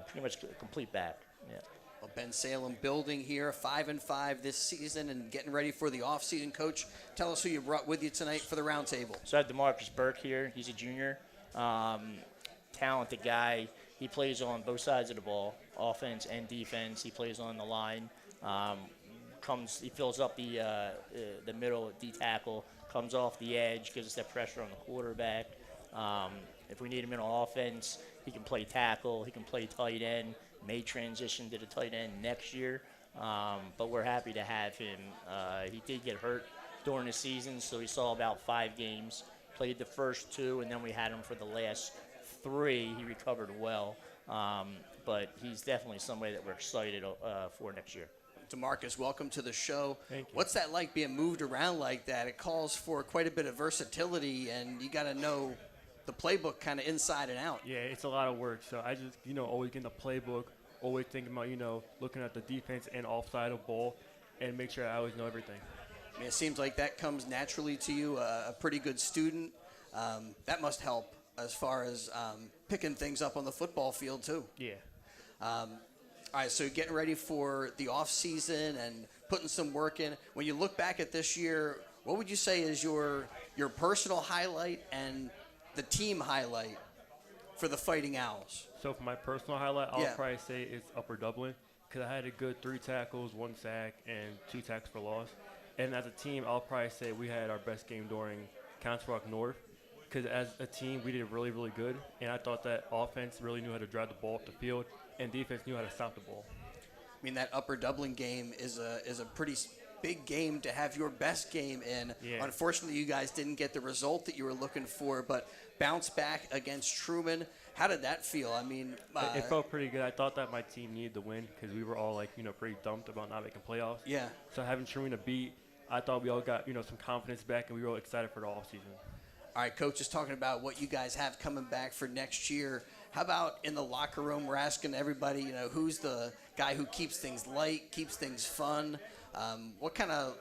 S18: Pretty much a complete back. Yeah.
S2: Well, Bensalem building here, 5-5 this season and getting ready for the offseason. Coach, tell us who you brought with you tonight for the roundtable.
S18: So I have DeMarcus Burke here. He's a junior. Talented guy. He plays on both sides of the ball, offense and defense. He plays on the line. He fills up the middle D tackle, comes off the edge, gives us that pressure on the quarterback. If we need him in on offense, he can play tackle. He can play tight end. May transition to the tight end next year. But we're happy to have him. He did get hurt during the season, so he saw about 5 games. Played the first 2, and then we had him for the last 3. He recovered well. But he's definitely somebody that we're excited for next year.
S2: DeMarcus, welcome to the show.
S18: Thank you.
S2: What's that like being moved around like that? It calls for quite a bit of versatility, and you got to know the playbook kind of inside and out.
S19: Yeah, it's a lot of work. So I just, always getting the playbook, always thinking about, looking at the defense and offside of ball, and make sure I always know everything.
S2: I mean, it seems like that comes naturally to you, a pretty good student. That must help as far as picking things up on the football field too.
S19: Yeah.
S2: All right, so getting ready for the off season and putting some work in. When you look back at this year, what would you say is your personal highlight and the team highlight for the Fighting Owls?
S19: So for my personal highlight, I'll probably say it's upper doubling because I had a good 3 tackles, 1 sack, and 2 tackles for loss. And as a team, I'll probably say we had our best game during Council Rock North because as a team, we did really, really good. And I thought that offense really knew how to drive the ball off the field, and defense knew how to stop the ball.
S2: I mean, that upper doubling game is a pretty big game to have your best game in.
S19: Yeah.
S2: Unfortunately, you guys didn't get the result that you were looking for, but bounce back against Truman. How did that feel? I mean,
S19: it felt pretty good. I thought that my team needed the win because we were all pretty dumped about not making playoffs.
S2: Yeah.
S19: So having Truman beat, I thought we all got some confidence back, and we were all excited for the offseason.
S2: All right, Coach is talking about what you guys have coming back for next year. How about in the locker room? We're asking everybody, who's the guy who keeps things light, keeps things fun? What kind of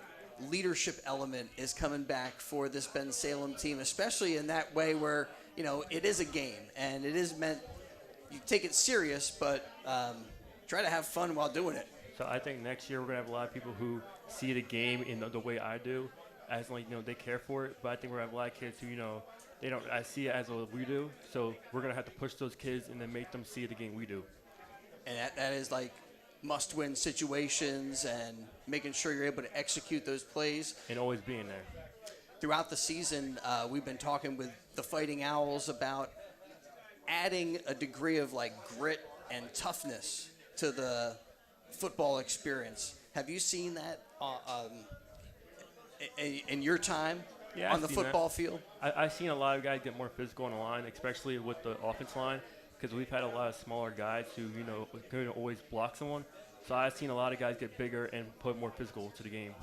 S2: leadership element is coming back for this Bensalem team, especially in that way where, it is a game and it is meant you take it serious, but try to have fun while doing it.
S19: So I think next year we're going to have a lot of people who see the game in the way I do, as they care for it. But I think we're going to have a lot of kids who, they don't. I see it as we do. So we're going to have to push those kids and then make them see the game we do.
S2: And that is like must-win situations and making sure you're able to execute those plays.
S19: And always being there.
S2: Throughout the season, we've been talking with the Fighting Owls about adding a degree of grit and toughness to the football experience. Have you seen that in your time on the football field?
S19: I've seen a lot of guys get more physical on the line, especially with the offense line, because we've had a lot of smaller guys who, couldn't always block someone. So I've seen a lot of guys get bigger and put more physical to the game.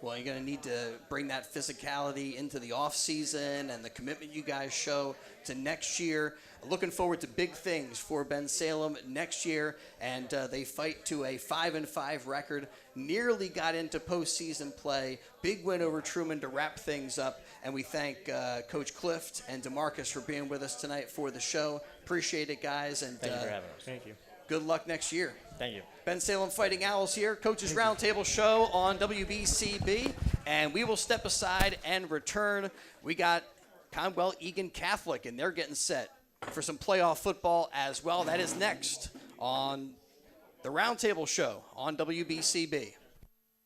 S2: Well, you're going to need to bring that physicality into the offseason and the commitment you guys show to next year. Looking forward to big things for Bensalem next year, and they fight to a 5-5 record. Nearly got into postseason play. Big win over Truman to wrap things up, and we thank Coach Clift and DeMarcus for being with us tonight for the show. Appreciate it, guys. And
S18: thank you for having us.
S19: Thank you.
S2: Good luck next year.
S18: Thank you. Bensalem
S2: Fighting Owls here, Coaches Roundtable show on WBCB, and we will step aside and return. We got Conwell-Egan Catholic, and they're getting set for some playoff football as well. That is next on the Roundtable show on WBCB.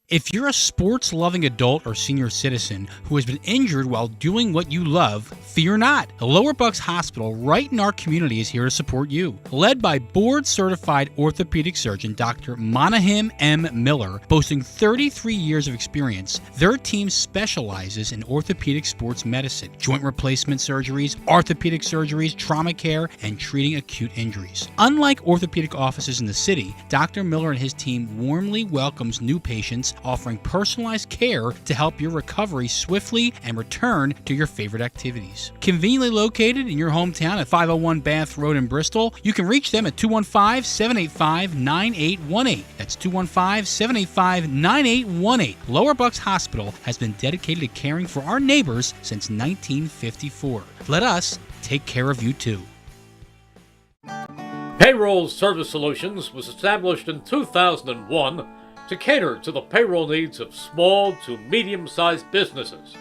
S9: If you're a sports-loving adult or senior citizen who has been injured while doing what you love, fear not. The Lower Bucks Hospital right in our community is here to support you. Led by board-certified orthopedic surgeon Dr. Monahim M. Miller, boasting 33 years of experience, their team specializes in orthopedic sports medicine, joint replacement surgeries, orthopedic surgeries, trauma care, and treating acute injuries. Unlike orthopedic offices in the city, Dr. Miller and his team warmly welcomes new patients, offering personalized care to help your recovery swiftly and return to your favorite activities. Conveniently located in your hometown at 501 Bath Road in Bristol, you can reach them at 215-785-9818. That's 215-785-9818. Lower Bucks Hospital has been dedicated to caring for our neighbors since 1954. Let us take care of you too.
S10: Payroll Service Solutions was established in 2001 to cater to the payroll needs of small to medium-sized businesses.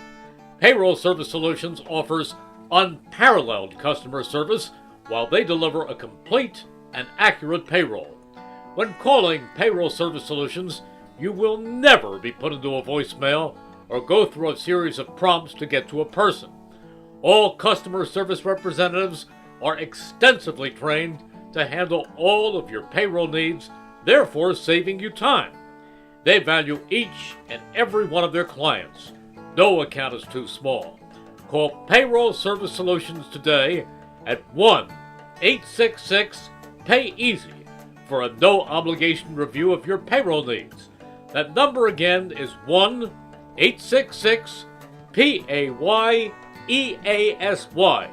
S10: Payroll Service Solutions offers unparalleled customer service while they deliver a complete and accurate payroll. When calling Payroll Service Solutions, you will never be put into a voicemail or go through a series of prompts to get to a person. All customer service representatives are extensively trained to handle all of your payroll needs, therefore saving you time. They value each and every one of their clients. No account is too small. Call Payroll Service Solutions today at 1-866-PAY-EASY for a no-obligation review of your payroll needs. That number again is 1-866-PAYEASY.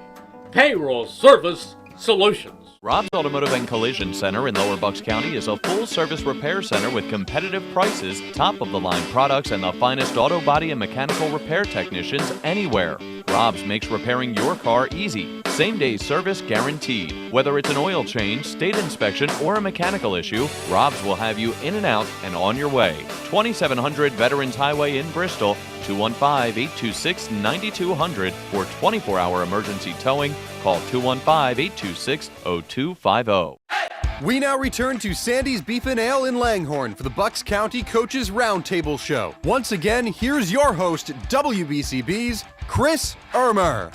S10: Payroll Service Solutions.
S11: Rob's Automotive and Collision Center in Lower Bucks County is a full-service repair center with competitive prices, top-of-the-line products, and the finest auto body and mechanical repair technicians anywhere. Rob's makes repairing your car easy. Same-day service guaranteed. Whether it's an oil change, state inspection, or a mechanical issue, Rob's will have you in and out and on your way. 2700 Veterans Highway in Bristol, 215-826-9200 for 24-hour emergency towing. Call 215-826-0250.
S1: We now return to Sandy's Beef and Ale in Langhorne for the Bucks County Coaches Roundtable Show. Once again, here's your host, WBCB's Chris Ermer.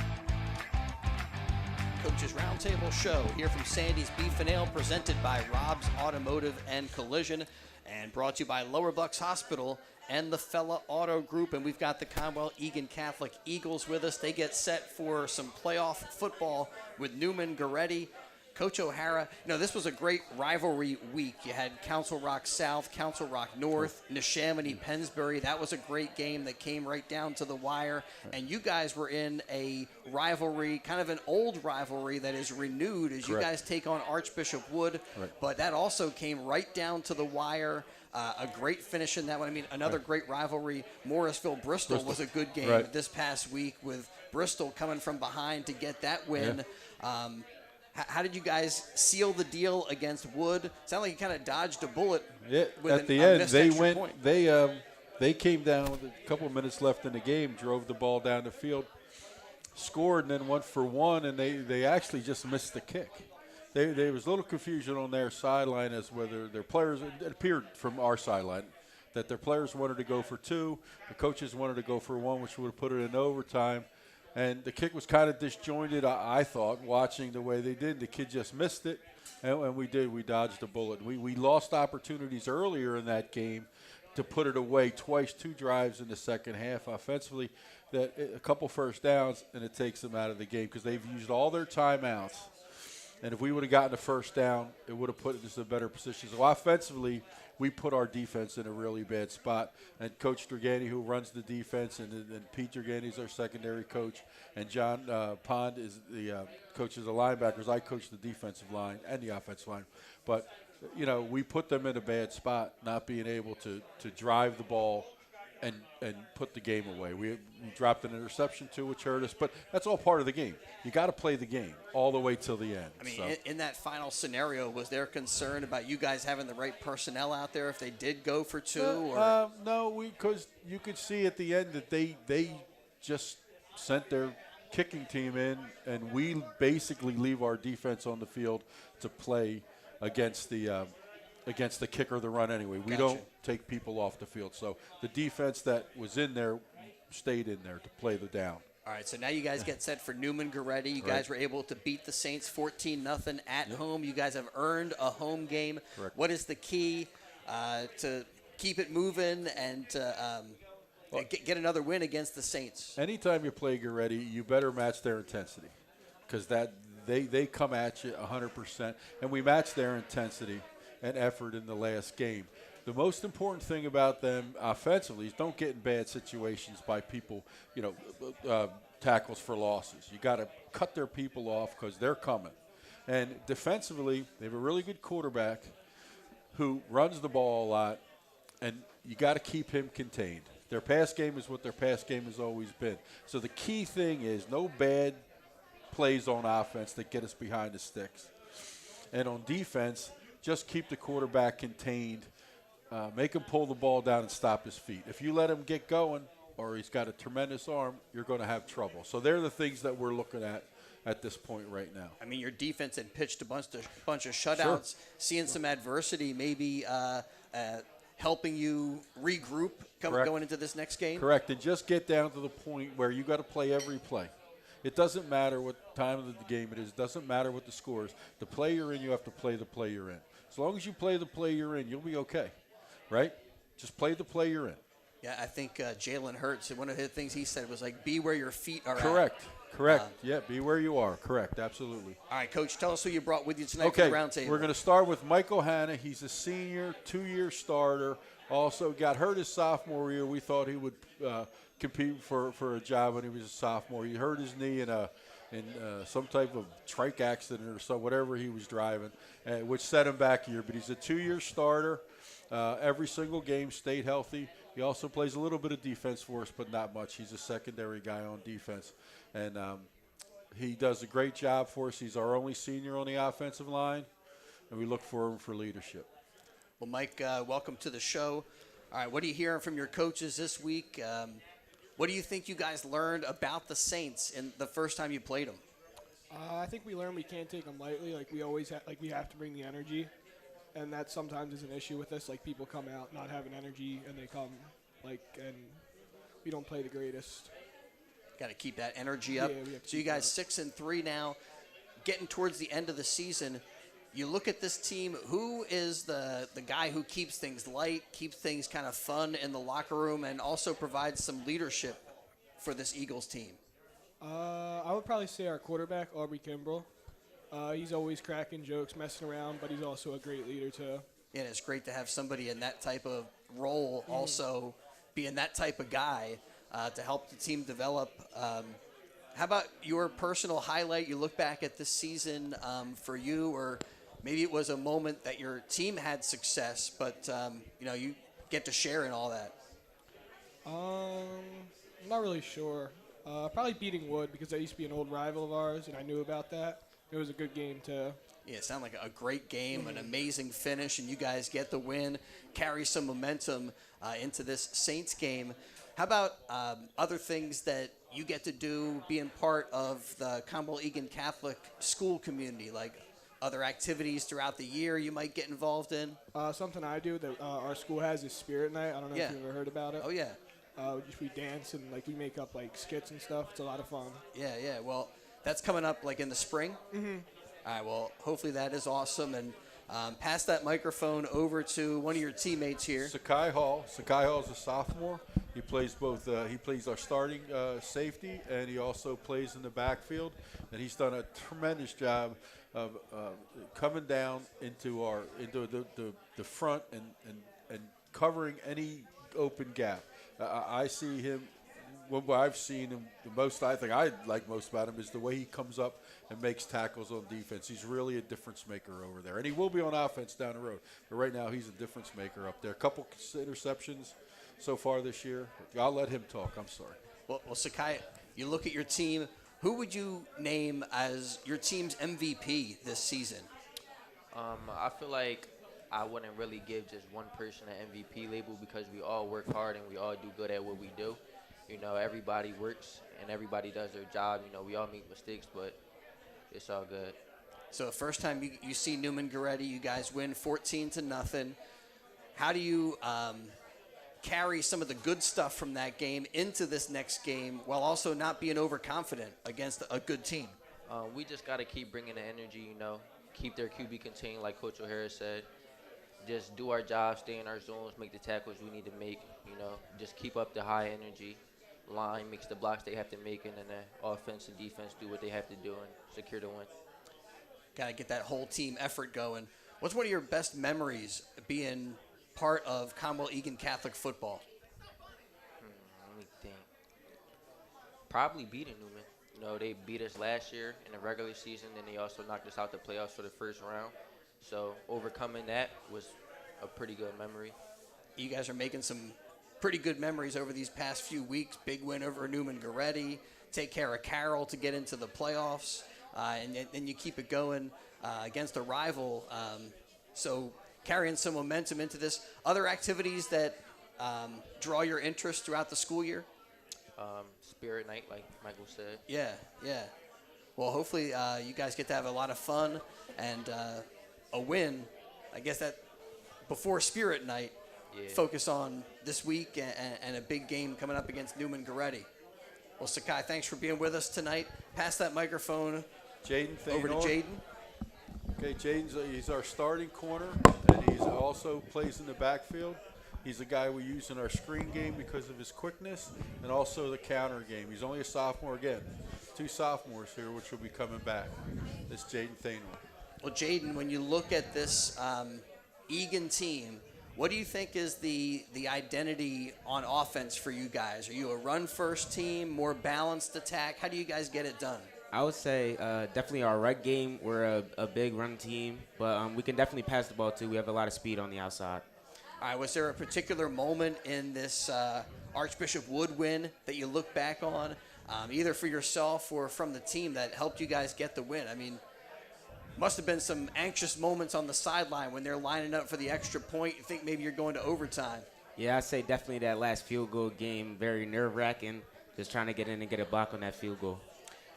S2: Coaches Roundtable Show here from Sandy's Beef and Ale, presented by Rob's Automotive and Collision, and brought to you by Lower Bucks Hospital and the Fella Auto Group. And we've got the Conwell-Egan Catholic Eagles with us. They get set for some playoff football with Newman Goretti. Coach O'Hara, this was a great rivalry week. You had Council Rock South, Council Rock North, Neshaminy, Pensbury. That was a great game that came right down to the wire. And you guys were in a rivalry, kind of an old rivalry that is renewed as you guys take on Archbishop Wood. But that also came right down to the wire. A great finish in that one. Another great rivalry. Morrisville-Bristol was a good game this past week, with Bristol coming from behind to get that win. How did you guys seal the deal against Wood? Sounded like you kind of dodged a bullet.
S20: Yeah, at the end, they went. Point. They came down with a couple of minutes left in the game, drove the ball down the field, scored, and then went for one. And they actually just missed the kick. There was a little confusion on their sideline as whether their players. It appeared from our sideline that their players wanted to go for two, the coaches wanted to go for one, which would have put it in overtime. And the kick was kind of disjointed, I thought, watching the way they did. The kid just missed it, and we dodged a bullet. We lost opportunities earlier in that game to put it away twice, 2 drives in the second half offensively, that a couple first downs, and it takes them out of the game because they've used all their timeouts. And if we would have gotten a first down, it would have put us in a better position. So offensively, we put our defense in a really bad spot. And Coach Dragani, who runs the defense, and Pete Dragani is our secondary coach, and John Pond is the coach of the linebackers. I coach the defensive line and the offensive line. But, we put them in a bad spot, not being able to drive the ball and put the game away. We dropped an interception too, which hurt us, but that's all part of the game. You got to play the game all the way till the end.
S2: In that final scenario, was there concern about you guys having the right personnel out there if they did go for two?
S20: No, because you could see at the end that they just sent their kicking team in, and we basically leave our defense on the field to play against the kicker, the run anyway. We don't take people off the field. So the defense that was in there stayed in there to play the down.
S2: All right, so now you guys get set for Newman Goretti. You guys were able to beat the Saints 14-0 at home. You guys have earned a home game.
S20: Correct.
S2: What is the key to keep it moving and to get another win against the Saints?
S20: Anytime you play Goretti, you better match their intensity because they come at you 100%, and we match their intensity and effort in the last game. The most important thing about them offensively is don't get in bad situations by people, tackles for losses. You got to cut their people off because they're coming. And defensively, they have a really good quarterback who runs the ball a lot, and you got to keep him contained. Their pass game is what their pass game has always been. So the key thing is no bad plays on offense that get us behind the sticks. And on defense, just keep the quarterback contained. Make him pull the ball down and stop his feet. If you let him get going or he's got a tremendous arm, you're going to have trouble. So they're the things that we're looking at this point right now.
S2: Your defense had pitched a bunch of shutouts, seeing some adversity, maybe helping you regroup going into this next game?
S20: Correct, and just get down to the point where you got to play every play. It doesn't matter what time of the game it is. It doesn't matter what the score is. The play you're in, you have to play the play you're in. As long as you play the play you're in, you'll be okay, right? Just play the play you're in.
S2: Yeah, I think Jalen Hurts, one of the things he said was be where your feet are
S20: Correct. Be where you are. Correct, absolutely.
S2: All right, Coach, tell us who you brought with you tonight
S20: for
S2: the roundtable.
S20: We're going to start with Michael Hanna. He's a senior, 2-year starter. Also got hurt his sophomore year. We thought he would compete for a job when he was a sophomore. He hurt his knee in some type of trike accident or whatever he was driving, which set him back a year. But he's a 2-year starter. every single game, stayed healthy. He also plays a little bit of defense for us, but not much. He's a secondary guy on defense. And he does a great job for us. He's our only senior on the offensive line, and we look for him for leadership.
S2: Well, Mike, welcome to the show. All right, what are you hearing from your coaches this week? What do you think you guys learned about the Saints in the first time you played them?
S21: I think we learned we can't take them lightly. Like we always we have to bring the energy, and that sometimes is an issue with us. Like people come out not having energy, and they come and we don't play the greatest.
S2: Got to keep that energy up.
S21: Yeah,
S2: so you guys 6-3 now, getting towards the end of the season. You look at this team. Who is the guy who keeps things light, keeps things kind of fun in the locker room, and also provides some leadership for this Eagles team?
S21: I would probably say our quarterback, Aubrey Kimbrell. He's always cracking jokes, messing around, but he's also a great leader, too.
S2: Yeah, and it's great to have somebody in that type of role also being that type of guy to help the team develop. How about your personal highlight? You look back at this season for you, or maybe it was a moment that your team had success, but, you get to share in all that.
S21: I'm not really sure. Probably beating Wood because that used to be an old rival of ours, and I knew about that. It was a good game, too.
S2: Yeah, it sounded like a great game, an amazing finish, and you guys get the win, carry some momentum into this Saints game. How about other things that you get to do being part of the Conwell-Egan Catholic school community, like other activities throughout the year you might get involved in?
S21: Something I do that our school has is Spirit Night. I don't know if you've ever heard about it.
S2: Oh, yeah.
S21: We dance and we make up skits and stuff. It's a lot of fun.
S2: Yeah. Well, that's coming up in the spring.
S21: Mm-hmm.
S2: All right. Well, hopefully that is awesome. And pass that microphone over to one of your teammates here.
S20: Sakai Hall. Sakai Hall is a sophomore. He plays both. He plays our starting safety, and he also plays in the backfield. And he's done a tremendous job of coming down into the front and covering any open gap. I see him. What I've seen him the most, I think I like most about him is the way he comes up and makes tackles on defense. He's really a difference maker over there, and he will be on offense down the road. But right now, he's a difference maker up there. A couple interceptions so far this year. I'll let him talk. I'm sorry.
S2: Well, Sakai, you look at your team. Who would you name as your team's MVP this season?
S22: I feel like I wouldn't really give just one person an MVP label because we all work hard and we all do good at what we do. Everybody works and everybody does their job. We all make mistakes, but it's all good.
S2: So the first time you see Newman Goretti, you guys win 14-0. How do you carry some of the good stuff from that game into this next game while also not being overconfident against a good team?
S22: We just got to keep bringing the energy, keep their QB contained like Coach O'Hara said. Just do our job, stay in our zones, make the tackles we need to make, just keep up the high energy. Line makes the blocks they have to make, and then the offense and defense do what they have to do and secure the win.
S2: Got to get that whole team effort going. What's one of your best memories being part of Conwell-Egan Catholic football?
S22: Let me think. Probably beating Newman. They beat us last year in the regular season, and they also knocked us out the playoffs for the first round. So overcoming that was a pretty good memory.
S2: You guys are making some pretty good memories over these past few weeks. Big win over Newman Goretti. Take care of Carroll to get into the playoffs. And then you keep it going against a rival. So carrying some momentum into this. Other activities that draw your interest throughout the school year?
S22: Spirit Night, like Michael said.
S2: Yeah. Well, hopefully you guys get to have a lot of fun and a win. I guess that before Spirit Night, focus on this week and a big game coming up against Newman Goretti. Well, Sakai, thanks for being with us tonight. Pass that microphone over to Jaden.
S20: Okay, he's our starting corner, and he also plays in the backfield. He's a guy we use in our screen game because of his quickness and also the counter game. He's only a sophomore again. 2 sophomores here, which will be coming back. This Jaden Thainor.
S2: Well, Jaden, when you look at this Egan team, what do you think is the identity on offense for you guys? Are you a run-first team, more balanced attack? How do you guys get it done?
S23: I would say definitely our run game. We're a big run team, but we can definitely pass the ball too. We have a lot of speed on the outside.
S2: All right, was there a particular moment in this Archbishop Wood win that you look back on, either for yourself or from the team, that helped you guys get the win? I mean, must have been some anxious moments on the sideline when they're lining up for the extra point. You think maybe you're going to overtime.
S23: Yeah, I'd say definitely that last field goal game, very nerve-wracking, just trying to get in and get a block on that field goal.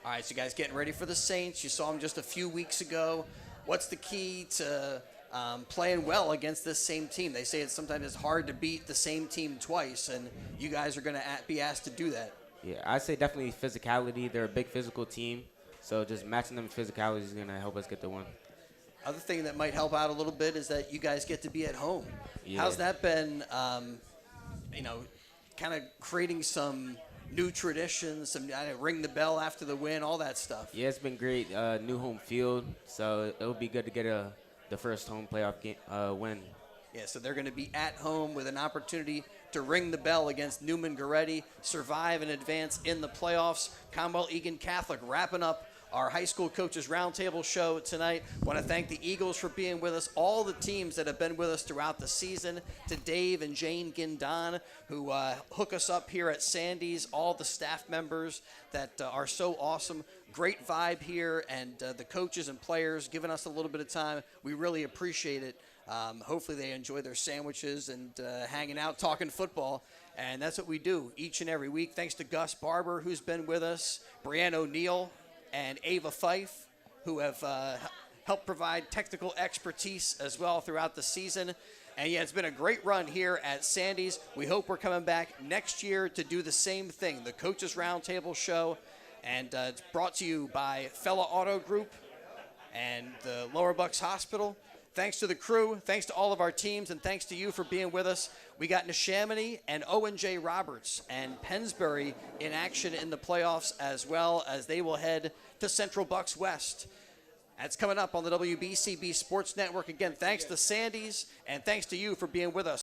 S2: All right, so you guys getting ready for the Saints. You saw them just a few weeks ago. What's the key to playing well against this same team? They say sometimes it's hard to beat the same team twice, and you guys are going to be asked to do that.
S23: Yeah, I'd say definitely physicality. They're a big physical team, so just matching them physicality is going to help us get the win.
S2: Other thing that might help out a little bit is that you guys get to be at home.
S23: Yeah.
S2: How's that been, kind of creating some new traditions, some ring the bell after the win, all that stuff?
S23: Yeah, it's been great. New home field, so it'll be good to get the first home playoff game win.
S2: Yeah, so they're going to be at home with an opportunity to ring the bell against Newman Goretti, survive and advance in the playoffs. Conwell-Egan Catholic wrapping up our high school coaches roundtable show tonight. Want to thank the Eagles for being with us, all the teams that have been with us throughout the season, to Dave and Jane Guindon, who hook us up here at Sandy's, all the staff members that are so awesome. Great vibe here, and the coaches and players giving us a little bit of time. We really appreciate it. Hopefully they enjoy their sandwiches and hanging out, talking football. And that's what we do each and every week. Thanks to Gus Barber, who's been with us, Brianne O'Neill, and Ava Fife, who have helped provide technical expertise as well throughout the season. And yeah, it's been a great run here at Sandy's. We hope we're coming back next year to do the same thing, the Coaches Roundtable Show. And it's brought to you by Fella Auto Group and the Lower Bucks Hospital. Thanks to the crew, thanks to all of our teams, and thanks to you for being with us. We got Neshaminy and Owen J. Roberts and Pensbury in action in the playoffs, as well as they will head to Central Bucks West. That's coming up on the WBCB Sports Network. Again, thanks to Sandy's, and thanks to you for being with us.